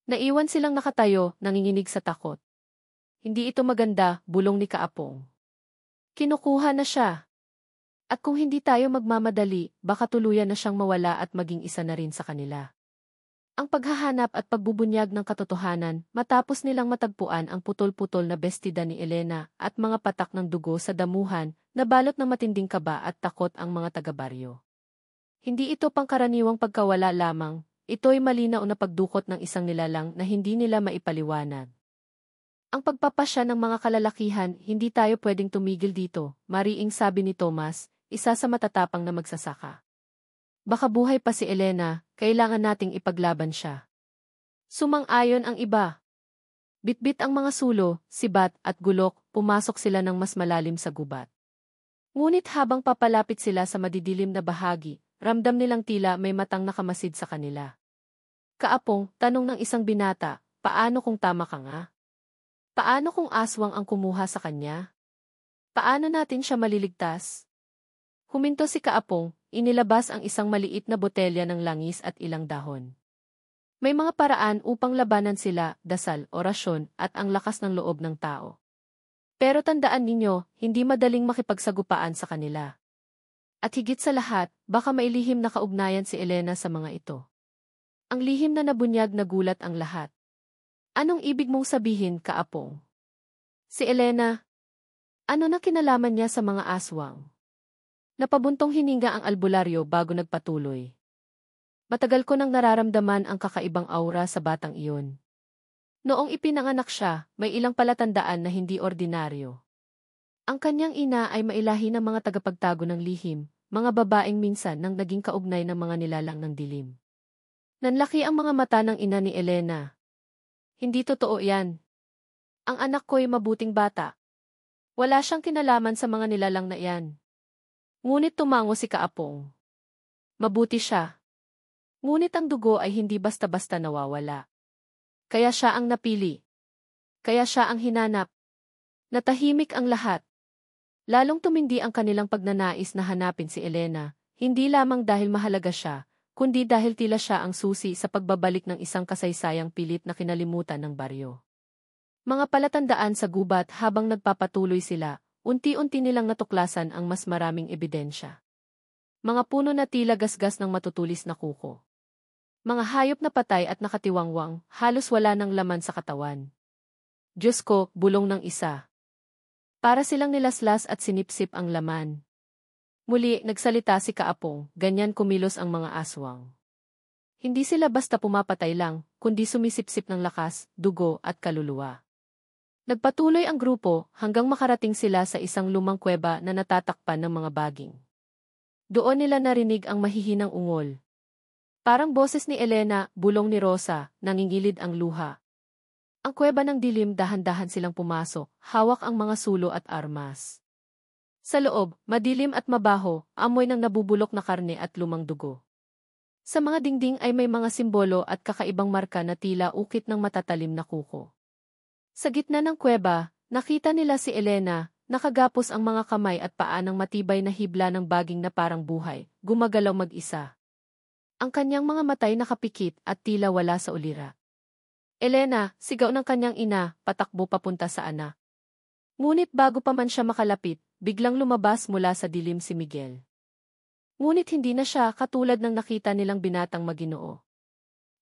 Naiwan silang nakatayo, nanginginig sa takot. Hindi ito maganda, bulong ni Kaapong. Kinukuha na siya. At kung hindi tayo magmamadali, baka tuluyan na siyang mawala at maging isa na rin sa kanila. Ang paghahanap at pagbubunyag ng katotohanan, matapos nilang matagpuan ang putol-putol na bestida ni Elena at mga patak ng dugo sa damuhan, nabalot ng matinding kaba at takot ang mga taga-baryo. Hindi ito pangkaraniwang pagkawala lamang, ito'y malinaw na pagdukot ng isang nilalang na hindi nila maipaliwanag. Ang pagpapasya ng mga kalalakihan, hindi tayo pwedeng tumigil dito, mariing sabi ni Thomas, isa sa matatapang na magsasaka. Baka buhay pa si Elena, kailangan nating ipaglaban siya. Sumang-ayon ang iba. Bitbit ang mga sulo, sibat at gulok, pumasok sila ng mas malalim sa gubat. Ngunit habang papalapit sila sa madidilim na bahagi, ramdam nilang tila may matang nakamasid sa kanila. Kaapong, tanong ng isang binata, paano kung tama ka nga? Paano kung aswang ang kumuha sa kanya? Paano natin siya maliligtas? Huminto si Kaapong, inilabas ang isang maliit na botelya ng langis at ilang dahon. May mga paraan upang labanan sila, dasal, orasyon, at ang lakas ng loob ng tao. Pero tandaan ninyo, hindi madaling makipagsagupaan sa kanila. At higit sa lahat, baka mailihim na kaugnayan si Elena sa mga ito. Ang lihim na nabunyag na gulat ang lahat. Anong ibig mong sabihin, Kaapong? Si Elena, ano na kinalaman niya sa mga aswang? Napabuntong hininga ang albularyo bago nagpatuloy. Matagal ko nang nararamdaman ang kakaibang aura sa batang iyon. Noong ipinanganak siya, may ilang palatandaan na hindi ordinaryo. Ang kanyang ina ay mailahi ng mga tagapagtago ng lihim, mga babaeng minsan nang naging kaugnay ng mga nilalang ng dilim. Nanlaki ang mga mata ng ina ni Elena. Hindi totoo yan. Ang anak ko'y mabuting bata. Wala siyang kinalaman sa mga nilalang na iyan. Ngunit tumango si Kaapong. Mabuti siya. Ngunit ang dugo ay hindi basta-basta nawawala. Kaya siya ang napili. Kaya siya ang hinanap. Natahimik ang lahat. Lalong tumindi ang kanilang pagnanais na hanapin si Elena, hindi lamang dahil mahalaga siya, kundi dahil tila siya ang susi sa pagbabalik ng isang kasaysayang pilit na kinalimutan ng baryo. Mga palatandaan sa gubat habang nagpapatuloy sila, unti-unti nilang natuklasan ang mas maraming ebidensya. Mga puno na tila gasgas ng matutulis na kuko. Mga hayop na patay at nakatiwangwang, halos wala ng laman sa katawan. Diyos ko, bulong ng isa. Para silang nilaslas at sinipsip ang laman. Muli, nagsalita si Kaapong, ganyan kumilos ang mga aswang. Hindi sila basta pumapatay lang, kundi sumisipsip ng lakas, dugo at kaluluwa. Nagpatuloy ang grupo hanggang makarating sila sa isang lumang kuweba na natatakpan ng mga baging. Doon nila narinig ang mahihinang ungol. Parang boses ni Elena, bulong ni Rosa, nangingilid ang luha. Ang kuweba ng dilim dahan-dahan silang pumasok, hawak ang mga sulo at armas. Sa loob, madilim at mabaho, amoy ng nabubulok na karne at lumang dugo. Sa mga dingding ay may mga simbolo at kakaibang marka na tila ukit ng matatalim na kuko. Sa gitna ng kuweba, nakita nila si Elena, nakagapos ang mga kamay at paa ng matibay na hibla ng baging na parang buhay, gumagalaw mag-isa. Ang kanyang mga matay nakapikit at tila wala sa ulira. Elena, sigaw ng kanyang ina, patakbo papunta sa anak. Ngunit bago pa man siya makalapit, biglang lumabas mula sa dilim si Miguel. Ngunit hindi na siya katulad ng nakita nilang binatang Maginoo.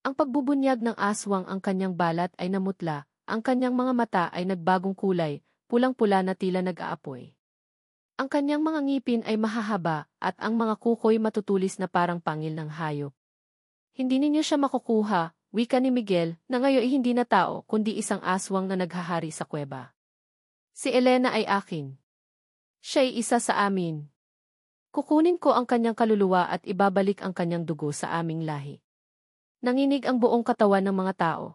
Ang pagbubunyag ng aswang ang kanyang balat ay namutla, ang kanyang mga mata ay nagbagong kulay, pulang-pula na tila nag-aapoy. Ang kanyang mga ngipin ay mahahaba at ang mga kuko'y matutulis na parang pangil ng hayop. Hindi ninyo siya makukuha, wika ni Miguel, na ngayon ay hindi na tao kundi isang aswang na naghahari sa kuweba. Si Elena ay akin. Siya'y isa sa amin. Kukunin ko ang kanyang kaluluwa at ibabalik ang kanyang dugo sa aming lahi. Nanginig ang buong katawan ng mga tao.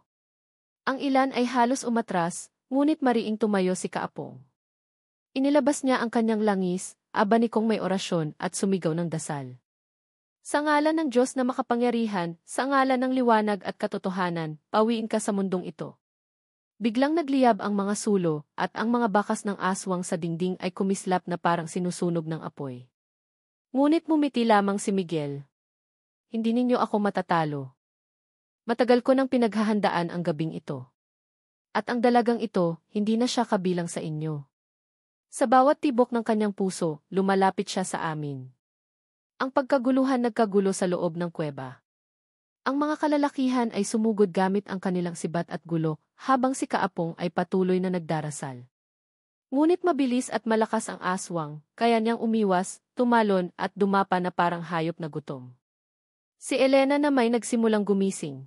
Ang ilan ay halos umatras, ngunit mariing tumayo si Kaapong. Inilabas niya ang kanyang langis, abanikong may orasyon at sumigaw ng dasal. Sa ngalan ng Diyos na makapangyarihan, sa ngalan ng liwanag at katotohanan, pawiin ka sa mundong ito. Biglang nagliyab ang mga sulo at ang mga bakas ng aswang sa dingding ay kumislap na parang sinusunog ng apoy. Ngunit mumiti lamang si Miguel. Hindi ninyo ako matatalo. Matagal ko nang pinaghahandaan ang gabing ito. At ang dalagang ito, hindi na siya kabilang sa inyo. Sa bawat tibok ng kanyang puso, lumalapit siya sa amin. Ang pagkaguluhan nagkagulo sa loob ng kuweba. Ang mga kalalakihan ay sumugod gamit ang kanilang sibat at gulo, habang si Kaapong ay patuloy na nagdarasal. Ngunit mabilis at malakas ang aswang, kaya niyang umiwas, tumalon at dumapa na parang hayop na gutom. Si Elena na may nagsimulang gumising.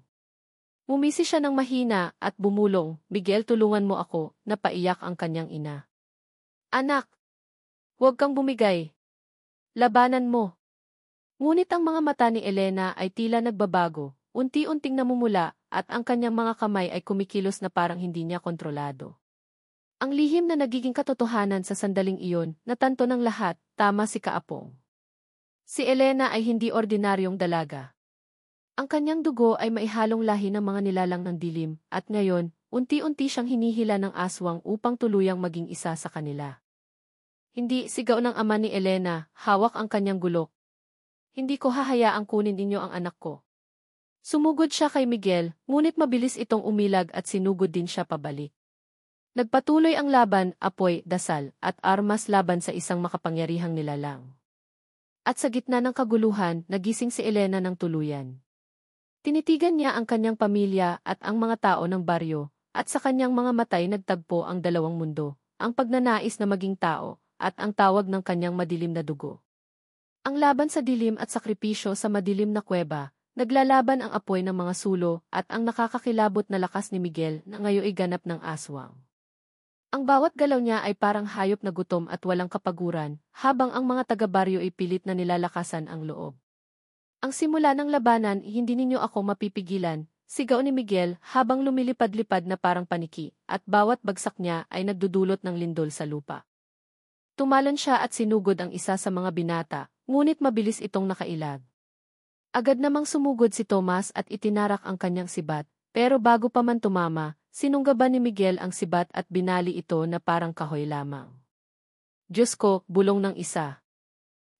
Umisi siya ng mahina at bumulong, Miguel tulungan mo ako, napaiyak ang kanyang ina. Anak, huwag kang bumigay. Labanan mo. Ngunit ang mga mata ni Elena ay tila nagbabago, unti-unting namumula at ang kanyang mga kamay ay kumikilos na parang hindi niya kontrolado. Ang lihim na nagiging katotohanan sa sandaling iyon, natanto ng lahat, tama si Kaapong. Si Elena ay hindi ordinaryong dalaga. Ang kanyang dugo ay maihalong lahi ng mga nilalang ng dilim, at ngayon, unti-unti siyang hinihila ng aswang upang tuluyang maging isa sa kanila. Hindi, sigaw ng ama ni Elena, hawak ang kanyang gulok. Hindi ko hahayaang kunin ninyo ang anak ko. Sumugod siya kay Miguel, ngunit mabilis itong umilag at sinugod din siya pabalik. Nagpatuloy ang laban, apoy, dasal, at armas laban sa isang makapangyarihang nilalang. At sa gitna ng kaguluhan, nagising si Elena ng tuluyan. Tinitigan niya ang kanyang pamilya at ang mga tao ng baryo, at sa kanyang mga matay nagtagpo ang dalawang mundo, ang pagnanais na maging tao, at ang tawag ng kanyang madilim na dugo. Ang laban sa dilim at sakripisyo sa madilim na kuweba, naglalaban ang apoy ng mga sulo at ang nakakakilabot na lakas ni Miguel na ngayoy ganap ng aswang. Ang bawat galaw niya ay parang hayop na gutom at walang kapaguran, habang ang mga taga-baryo ay pilit na nilalakasan ang loob. Ang simula ng labanan, hindi ninyo ako mapipigilan, sigaw ni Miguel habang lumilipad-lipad na parang paniki, at bawat bagsak niya ay nagdudulot ng lindol sa lupa. Tumalon siya at sinugod ang isa sa mga binata, ngunit mabilis itong nakailag. Agad namang sumugod si Tomas at itinarak ang kanyang sibat, pero bago pa man tumama, sinunggaban ni Miguel ang sibat at binali ito na parang kahoy lamang. Diyos ko, bulong ng isa.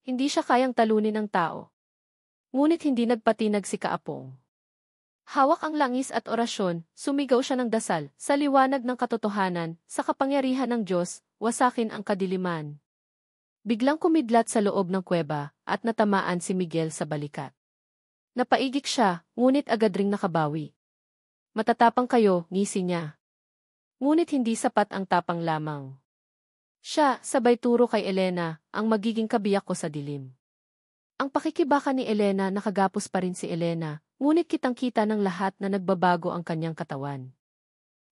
Hindi siya kayang talunin ng tao. Ngunit hindi nagpatinag si Kaapong. Hawak ang langis at orasyon, sumigaw siya ng dasal, sa liwanag ng katotohanan, sa kapangyarihan ng Diyos, wasakin ang kadiliman. Biglang kumidlat sa loob ng kuweba, at natamaan si Miguel sa balikat. Napaigik siya, ngunit agad ring nakabawi. Matatapang kayo, ngisi niya. Ngunit hindi sapat ang tapang lamang. Siya, sabay turo kay Elena, ang magiging kabiyak ko sa dilim. Ang pakikibaka ni Elena, nakagapos pa rin si Elena, ngunit kitang-kita ng lahat na nagbabago ang kanyang katawan.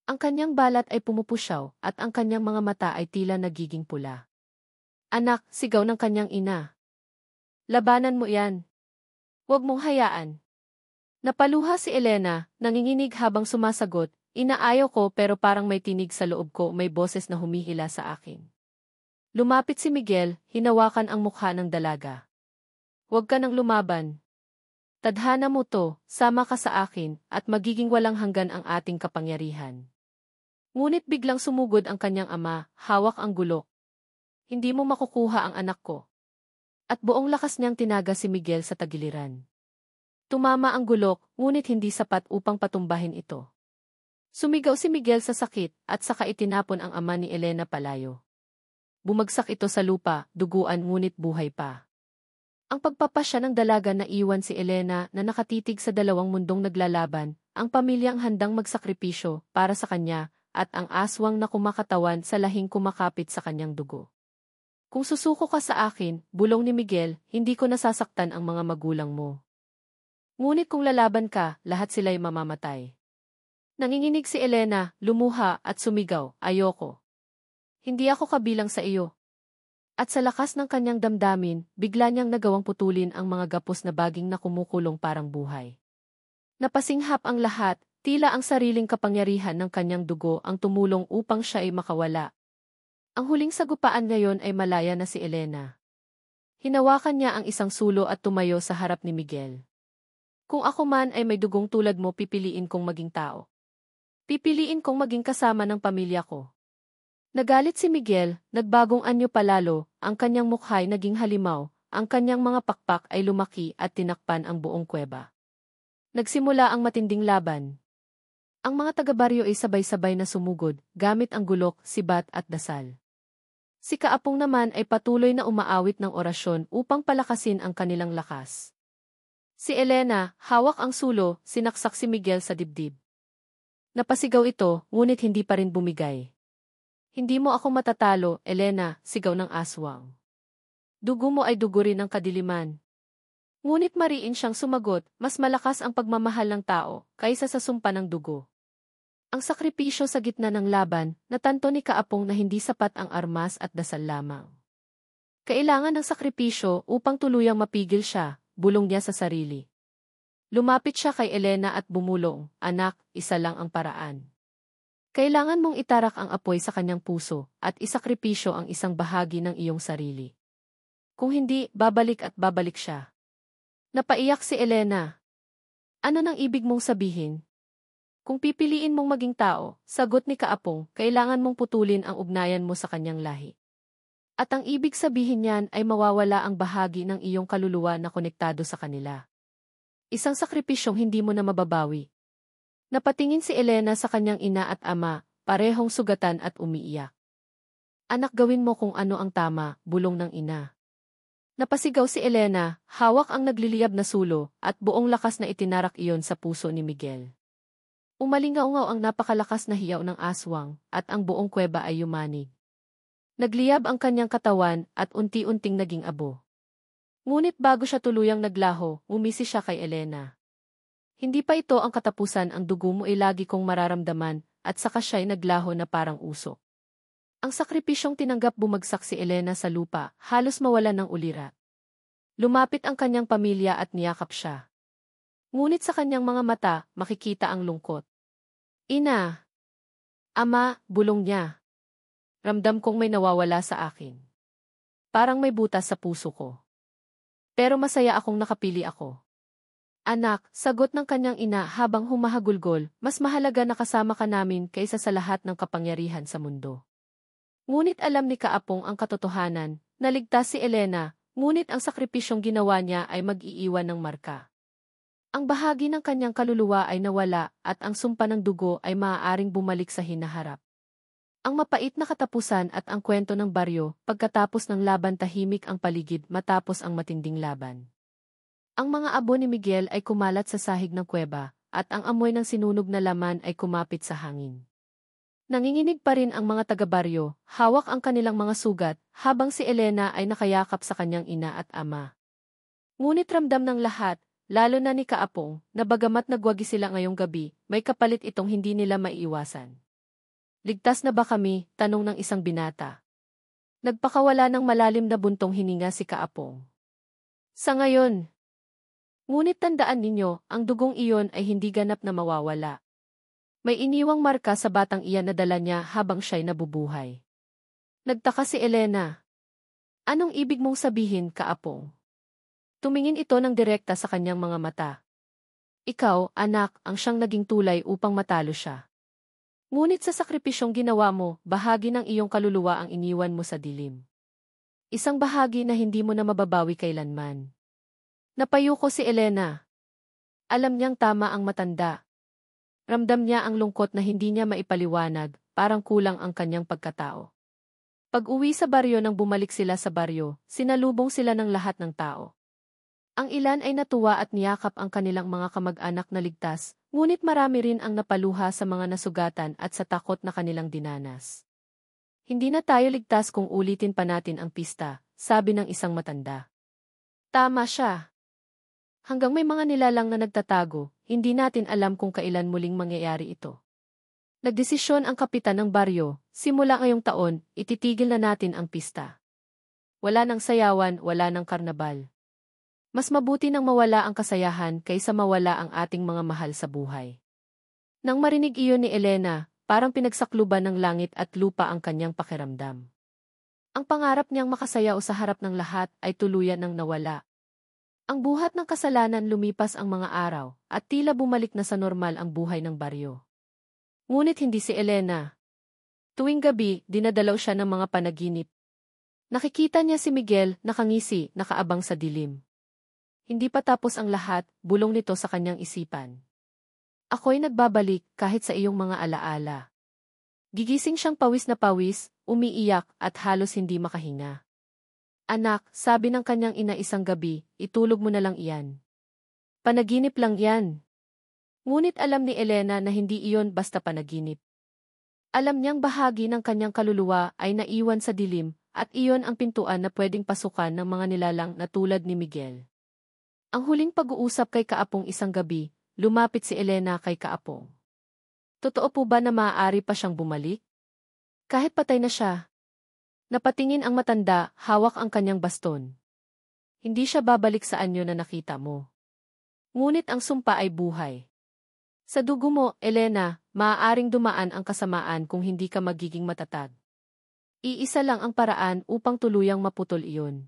Ang kanyang balat ay pumupusyaw at ang kanyang mga mata ay tila nagiging pula. Anak, sigaw ng kanyang ina. Labanan mo yan. Huwag mong hayaan. Napaluha si Elena, nanginginig habang sumasagot, inaayaw ko pero parang may tinig sa loob ko, may boses na humihila sa akin. Lumapit si Miguel, hinawakan ang mukha ng dalaga. Huwag ka nang lumaban. Tadhana mo to, sama ka sa akin, at magiging walang hanggan ang ating kapangyarihan. Ngunit biglang sumugod ang kanyang ama, hawak ang gulok. Hindi mo makukuha ang anak ko. At buong lakas niyang tinaga si Miguel sa tagiliran. Tumama ang gulok, ngunit hindi sapat upang patumbahin ito. Sumigaw si Miguel sa sakit, at saka itinapon ang ama ni Elena palayo. Bumagsak ito sa lupa, duguan ngunit buhay pa. Ang pagpapasya ng dalaga na iwan si Elena na nakatitig sa dalawang mundong naglalaban, ang pamilyang handang magsakripisyo para sa kanya, at ang aswang na kumakatawan sa lahing kumakapit sa kanyang dugo. Kung susuko ka sa akin, bulong ni Miguel, hindi ko nasasaktan ang mga magulang mo. Ngunit kung lalaban ka, lahat sila'y mamamatay. Nanginginig si Elena, lumuha at sumigaw, ayoko. Hindi ako kabilang sa iyo. At sa lakas ng kanyang damdamin, bigla niyang nagawang putulin ang mga gapos na baging na kumukulong parang buhay. Napasinghap ang lahat, tila ang sariling kapangyarihan ng kanyang dugo ang tumulong upang siya ay makawala. Ang huling sagupaan ngayon ay malaya na si Elena. Hinawakan niya ang isang sulo at tumayo sa harap ni Miguel. Kung ako man ay may dugong tulad mo, pipiliin kong maging tao. Pipiliin kong maging kasama ng pamilya ko. Nagalit si Miguel, nagbagong anyo palalo, ang kanyang mukha'y naging halimaw, ang kanyang mga pakpak ay lumaki at tinakpan ang buong kuweba. Nagsimula ang matinding laban. Ang mga taga-baryo ay sabay-sabay na sumugod, gamit ang gulok, sibat at dasal. Si Kaapong naman ay patuloy na umaawit ng orasyon upang palakasin ang kanilang lakas. Si Elena, hawak ang sulo, sinaksak si Miguel sa dibdib. Napasigaw ito, ngunit hindi pa rin bumigay. Hindi mo ako matatalo, Elena, sigaw ng aswang. Dugo mo ay dugo rin ng kadiliman. Ngunit mariin siyang sumagot, mas malakas ang pagmamahal ng tao kaysa sa sumpa ng dugo. Ang sakripisyo sa gitna ng laban, natanto ni Kaapong na hindi sapat ang armas at dasal lamang. Kailangan ng sakripisyo upang tuluyang mapigil siya, bulong niya sa sarili. Lumapit siya kay Elena at bumulong, anak, isa lang ang paraan. Kailangan mong itarak ang apoy sa kanyang puso at isakripisyo ang isang bahagi ng iyong sarili. Kung hindi, babalik at babalik siya. Napaiyak si Elena. Ano nang ibig mong sabihin? Kung pipiliin mong maging tao, sagot ni Kaapong, kailangan mong putulin ang ugnayan mo sa kanyang lahi. At ang ibig sabihin niyan ay mawawala ang bahagi ng iyong kaluluwa na konektado sa kanila. Isang sakripisyong hindi mo na mababawi. Napatingin si Elena sa kanyang ina at ama, parehong sugatan at umiiyak. Anak, gawin mo kung ano ang tama, bulong ng ina. Napasigaw si Elena, hawak ang nagliliyab na sulo, at buong lakas na itinarak iyon sa puso ni Miguel. Umalingaungaw ang napakalakas na hiyaw ng aswang, at ang buong kuweba ay yumanig. Nagliyab ang kanyang katawan, at unti-unting naging abo. Ngunit bago siya tuluyang naglaho, umisi siya kay Elena. Hindi pa ito ang katapusan, ang dugo mo ay lagi kong mararamdaman, at saka siya'y naglaho na parang usok. Ang sakripisyong tinanggap, bumagsak si Elena sa lupa, halos mawalan ng ulira. Lumapit ang kanyang pamilya at niyakap siya. Ngunit sa kanyang mga mata, makikita ang lungkot. Ina! Ama, bulong niya. Ramdam kong may nawawala sa akin. Parang may butas sa puso ko. Pero masaya akong nakapili ako. Anak, sagot ng kanyang ina habang humahagulgol, mas mahalaga na kasama ka namin kaysa sa lahat ng kapangyarihan sa mundo. Ngunit alam ni Kaapong ang katotohanan, naligtas si Elena, ngunit ang sakripisyong ginawa niya ay mag-iiwan ng marka. Ang bahagi ng kanyang kaluluwa ay nawala at ang sumpa ng dugo ay maaaring bumalik sa hinaharap. Ang mapait na katapusan at ang kwento ng baryo, pagkatapos ng laban tahimik ang paligid matapos ang matinding laban. Ang mga abo ni Miguel ay kumalat sa sahig ng kuweba, at ang amoy ng sinunog na laman ay kumapit sa hangin. Nanginginig pa rin ang mga taga-baryo, hawak ang kanilang mga sugat, habang si Elena ay nakayakap sa kanyang ina at ama. Ngunit ramdam ng lahat, lalo na ni Kaapong, na bagamat nagwagi sila ngayong gabi, may kapalit itong hindi nila maiiwasan. Ligtas na ba kami? Tanong ng isang binata. Nagpakawala ng malalim na buntong hininga si Kaapong. Sa ngayon. Ngunit tandaan ninyo, ang dugong iyon ay hindi ganap na mawawala. May iniwang marka sa batang iyan na dala niya habang siya'y nabubuhay. Nagtaka si Elena. Anong ibig mong sabihin, Kaapong? Tumingin ito ng direkta sa kanyang mga mata. Ikaw, anak, ang siyang naging tulay upang matalo siya. Ngunit sa sakripisyong ginawa mo, bahagi ng iyong kaluluwa ang iniwan mo sa dilim. Isang bahagi na hindi mo na mababawi kailanman. Napayuko si Elena. Alam niyang tama ang matanda. Ramdam niya ang lungkot na hindi niya maipaliwanag, parang kulang ang kanyang pagkatao. Pag-uwi sa baryo nang bumalik sila sa baryo, sinalubong sila ng lahat ng tao. Ang ilan ay natuwa at niyakap ang kanilang mga kamag-anak na ligtas, ngunit marami rin ang napaluha sa mga nasugatan at sa takot na kanilang dinanas. Hindi na tayo ligtas kung ulitin pa natin ang pista, sabi ng isang matanda. Tama siya. Hanggang may mga nilalang na nagtatago, hindi natin alam kung kailan muling mangyayari ito. Nagdesisyon ang kapitan ng baryo, simula ngayong taon, ititigil na natin ang pista. Wala nang sayawan, wala nang karnabal. Mas mabuti nang mawala ang kasayahan kaysa mawala ang ating mga mahal sa buhay. Nang marinig iyon ni Elena, parang pinagsakluban ng langit at lupa ang kanyang pakiramdam. Ang pangarap niyang makasayaw sa harap ng lahat ay tuluyan ng nawala. Ang buhat ng kasalanan, lumipas ang mga araw, at tila bumalik na sa normal ang buhay ng baryo. Ngunit hindi si Elena. Tuwing gabi, dinadalaw siya ng mga panaginip. Nakikita niya si Miguel, nakangisi, nakaabang sa dilim. Hindi pa tapos ang lahat, bulong nito sa kanyang isipan. Ako'y nagbabalik kahit sa iyong mga alaala. Gigising siyang pawis na pawis, umiiyak at halos hindi makahinga. Anak, sabi ng kanyang ina isang gabi, itulog mo na lang iyan. Panaginip lang yan. Ngunit alam ni Elena na hindi iyon basta panaginip. Alam niyang bahagi ng kanyang kaluluwa ay naiwan sa dilim at iyon ang pintuan na pwedeng pasukan ng mga nilalang na tulad ni Miguel. Ang huling pag-uusap kay Kaapong isang gabi, lumapit si Elena kay Kaapong. Totoo po ba na maaari pa siyang bumalik? Kahit patay na siya. Napatingin ang matanda, hawak ang kanyang baston. Hindi siya babalik sa anyo na nakita mo. Ngunit ang sumpa ay buhay. Sa dugo mo, Elena, maaaring dumaan ang kasamaan kung hindi ka magiging matatag. Iisa lang ang paraan upang tuluyang maputol iyon.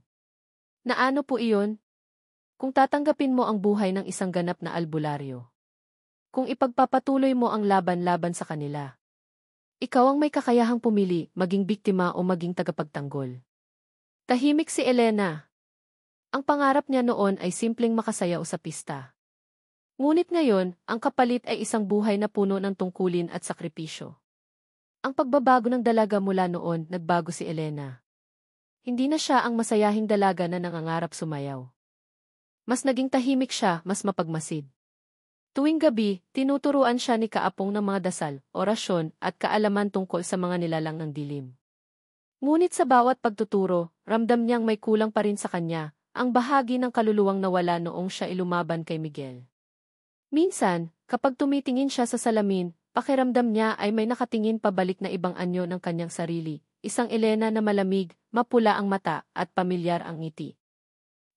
Na ano po iyon? Kung tatanggapin mo ang buhay ng isang ganap na albularyo. Kung ipagpapatuloy mo ang laban-laban sa kanila. Ikaw ang may kakayahang pumili, maging biktima o maging tagapagtanggol. Tahimik si Elena. Ang pangarap niya noon ay simpleng makasayaw sa pista. Ngunit ngayon, ang kapalit ay isang buhay na puno ng tungkulin at sakripisyo. Ang pagbabago ng dalaga mula noon, nagbago si Elena. Hindi na siya ang masayahing dalaga na nangangarap sumayaw. Mas naging tahimik siya, mas mapagmasid. Tuwing gabi, tinuturuan siya ni Kaapong ng mga dasal, orasyon, at kaalaman tungkol sa mga nilalang ng dilim. Ngunit sa bawat pagtuturo, ramdam niyang may kulang pa rin sa kanya, ang bahagi ng kaluluwang nawala noong siya ilumaban kay Miguel. Minsan, kapag tumitingin siya sa salamin, pakiramdam niya ay may nakatingin pabalik na ibang anyo ng kanyang sarili, isang Elena na malamig, mapula ang mata, at pamilyar ang ngiti.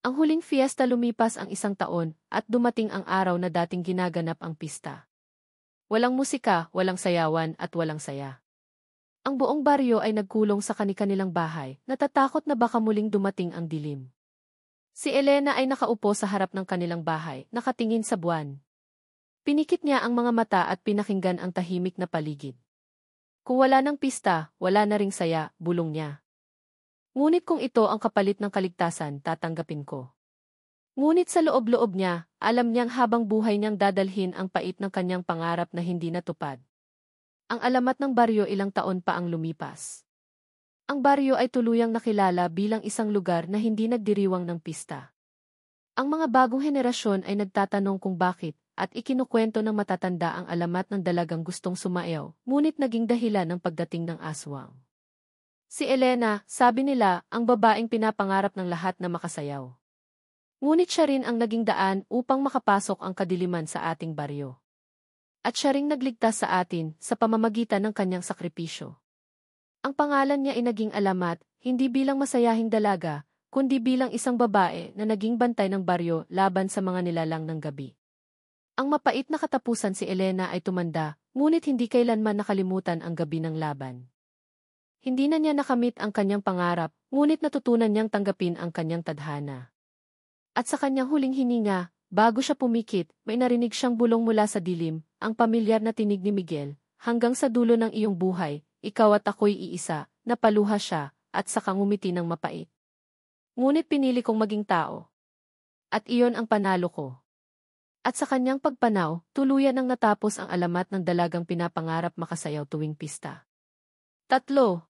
Ang huling fiesta lumipas ang 1 taon, at dumating ang araw na dating ginaganap ang pista. Walang musika, walang sayawan, at walang saya. Ang buong baryo ay nagkulong sa kani-kanilang bahay, natatakot na baka muling dumating ang dilim. Si Elena ay nakaupo sa harap ng kanilang bahay, nakatingin sa buwan. Pinikit niya ang mga mata at pinakinggan ang tahimik na paligid. Kung wala ng pista, wala na ring saya, bulong niya. Ngunit kung ito ang kapalit ng kaligtasan, tatanggapin ko. Ngunit sa loob-loob niya, alam niyang habang buhay niyang dadalhin ang pait ng kanyang pangarap na hindi natupad. Ang alamat ng baryo ilang taon pa ang lumipas. Ang baryo ay tuluyang nakilala bilang isang lugar na hindi nagdiriwang ng pista. Ang mga bagong henerasyon ay nagtatanong kung bakit, at ikinukwento ng matatanda ang alamat ng dalagang gustong sumayaw, ngunit naging dahilan ng pagdating ng aswang. Si Elena, sabi nila, ang babaeng pinapangarap ng lahat na makasayaw. Ngunit siya rin ang naging daan upang makapasok ang kadiliman sa ating baryo. At siya ring nagligtas sa atin sa pamamagitan ng kanyang sakripisyo. Ang pangalan niya ay naging alamat, hindi bilang masayahing dalaga, kundi bilang isang babae na naging bantay ng baryo laban sa mga nilalang ng gabi. Ang mapait na katapusan si Elena ay tumanda, ngunit hindi kailanman nakalimutan ang gabi ng laban. Hindi na niya nakamit ang kanyang pangarap, ngunit natutunan niyang tanggapin ang kanyang tadhana. At sa kanyang huling hininga, bago siya pumikit, may narinig siyang bulong mula sa dilim, ang pamilyar na tinig ni Miguel, hanggang sa dulo ng iyong buhay, ikaw at ako'y iisa, napaluha siya, at saka ngumiti ng mapait. Ngunit pinili kong maging tao. At iyon ang panalo ko. At sa kanyang pagpanaw, tuluyan ang natapos ang alamat ng dalagang pinapangarap makasayaw tuwing pista. 3.